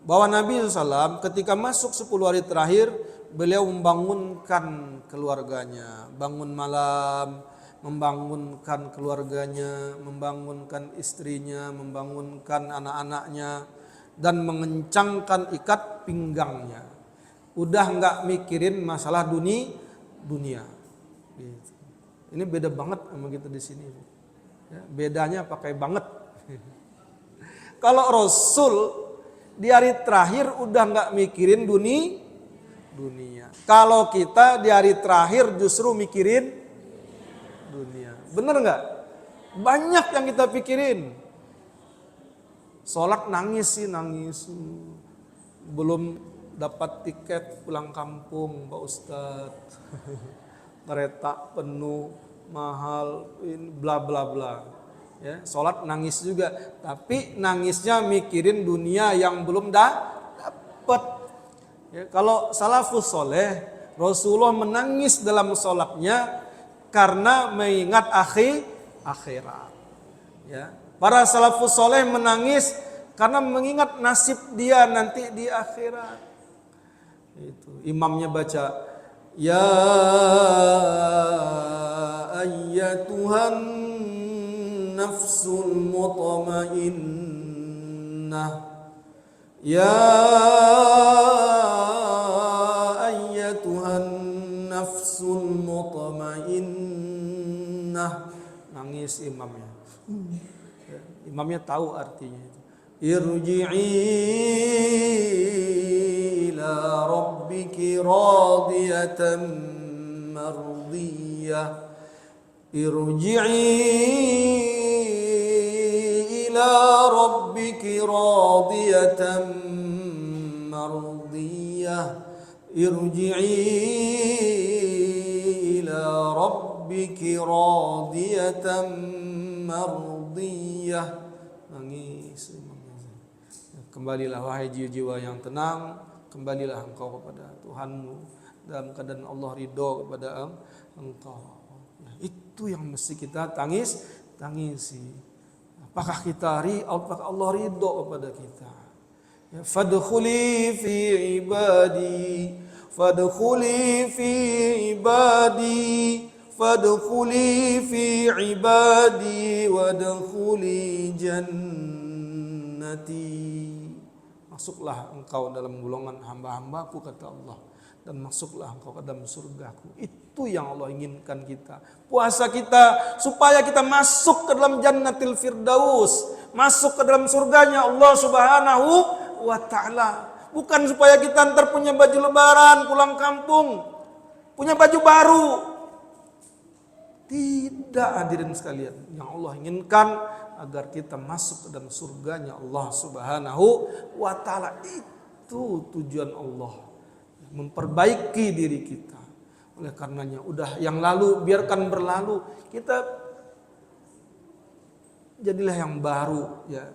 Bahwa Nabi SAW ketika masuk 10 hari terakhir, beliau membangunkan keluarganya, bangun malam, membangunkan keluarganya, membangunkan istrinya, membangunkan anak-anaknya, dan mengencangkan ikat pinggangnya. Udah nggak mikirin masalah dunia. Gitu. Ini beda banget sama kita di sini. Ya, bedanya pakai banget. Kalau Rasul di hari terakhir udah nggak mikirin dunia. Kalau kita di hari terakhir justru mikirin dunia. Bener nggak? Banyak yang kita pikirin. Sholat nangis. Belum dapat tiket pulang kampung Pak Ustadz. Kereta penuh, mahal, bla bla bla. Ya, sholat nangis juga, tapi nangisnya mikirin dunia yang belum dapat. Ya, kalau salafus soleh, Rasulullah menangis dalam sholatnya karena mengingat akhirat. Ya, para salafus soleh menangis karena mengingat nasib dia nanti di akhirat. Itu imamnya baca, ya ayyatuha ayyatuhan nafsul mutmainnah. Ya ayyatuhan nafsul mutmainnah. Nangis imamnya. Imamnya tahu artinya itu. Irji'i ila rabbiki radiyatan mardiyah. Irji'i ila rabbiki radiyatan mardiyah. Irji'i ila rabbiki radiyatan mardiyah. Nangis. Kembalilah wahai jiwa-jiwa yang tenang, kembalilah engkau kepada Tuhanmu dalam keadaan Allah ridho kepada engkau. Itu yang mesti kita tangisi. Apakah apakah Allah ridho kepada kita? Ya, fadkhuli fi ibadi, fadkhuli fi ibadi, fadkhuli fi ibadi, wadkhuli jannati. Masuklah engkau dalam golongan hamba-hambaku, kata Allah, dan masuklah engkau ke dalam surgaku. Itu yang Allah inginkan kita. Puasa kita supaya kita masuk ke dalam jannatil firdaus, masuk ke dalam surganya Allah Subhanahu wa ta'ala. Bukan supaya kita ntar punya baju lebaran, pulang kampung, punya baju baru. Tidak, hadirin sekalian. Yang Allah inginkan agar kita masuk ke dalam surganya Allah Subhanahu wa ta'ala. Itu tujuan Allah, memperbaiki diri kita. Oleh karenanya udah yang lalu biarkan berlalu, kita jadilah yang baru ya.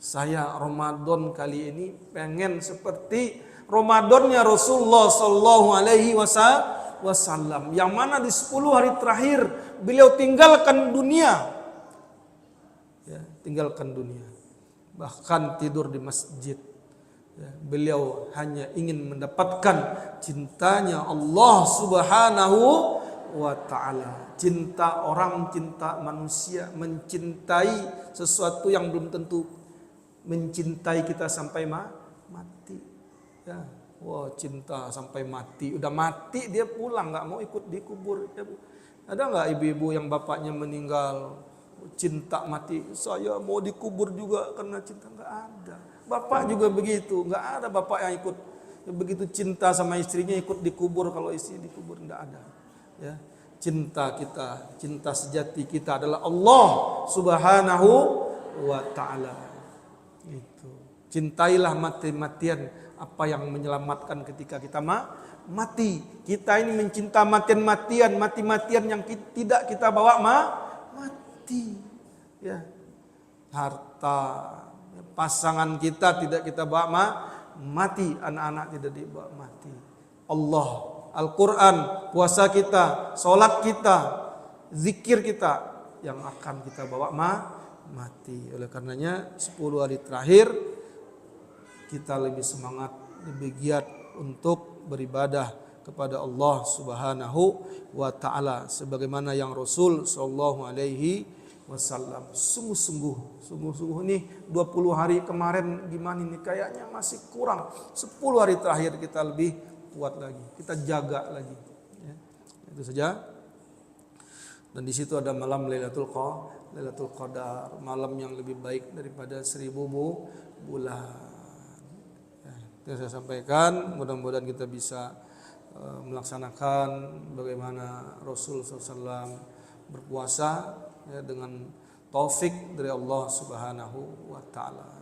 Saya Ramadan kali ini pengen seperti Ramadannya Rasulullah sallallahu alaihi wasallam, yang mana di 10 hari terakhir beliau tinggalkan dunia. Ya, tinggalkan dunia, bahkan tidur di masjid. Ya, beliau hanya ingin mendapatkan cintanya Allah Subhanahu wa ta'ala. Cinta orang, cinta manusia, mencintai sesuatu yang belum tentu mencintai kita sampai mati. Ya, wah, cinta sampai mati. Udah mati dia pulang, nggak mau ikut dikubur. Ya, ada nggak ibu-ibu yang bapaknya meninggal cinta mati, saya mau dikubur juga karena cinta? Nggak ada. Bapak juga begitu, nggak ada bapak yang ikut begitu cinta sama istrinya ikut dikubur kalau istri dikubur, nggak ada. Ya, cinta kita, cinta sejati kita adalah Allah Subhanahu wa ta'ala. Itu. Cintailah mati-matian apa yang menyelamatkan ketika kita mati. Kita ini mencinta mati-matian yang tidak kita bawa mati. Ya. Harta, pasangan kita tidak kita bawa mati, anak-anak tidak dibawa mati. Allah, Al-Quran, puasa kita, sholat kita, zikir kita yang akan kita bawa mati. Oleh karenanya 10 hari terakhir kita lebih semangat, lebih giat untuk beribadah kepada Allah Subhanahu wa ta'ala sebagaimana yang Rasul sallallahu alaihi wasallam. Sungguh-sungguh nih 20 hari kemarin gimana nih, kayaknya masih kurang. 10 hari terakhir kita lebih kuat lagi, kita jaga lagi. Ya, itu saja. Dan di situ ada malam Lailatul Qadar, malam yang lebih baik daripada 1000 bulan. Ya, yang saya sampaikan, mudah-mudahan kita bisa melaksanakan bagaimana Rasul SAW berpuasa ya, dengan taufik dari Allah Subhanahu wa ta'ala.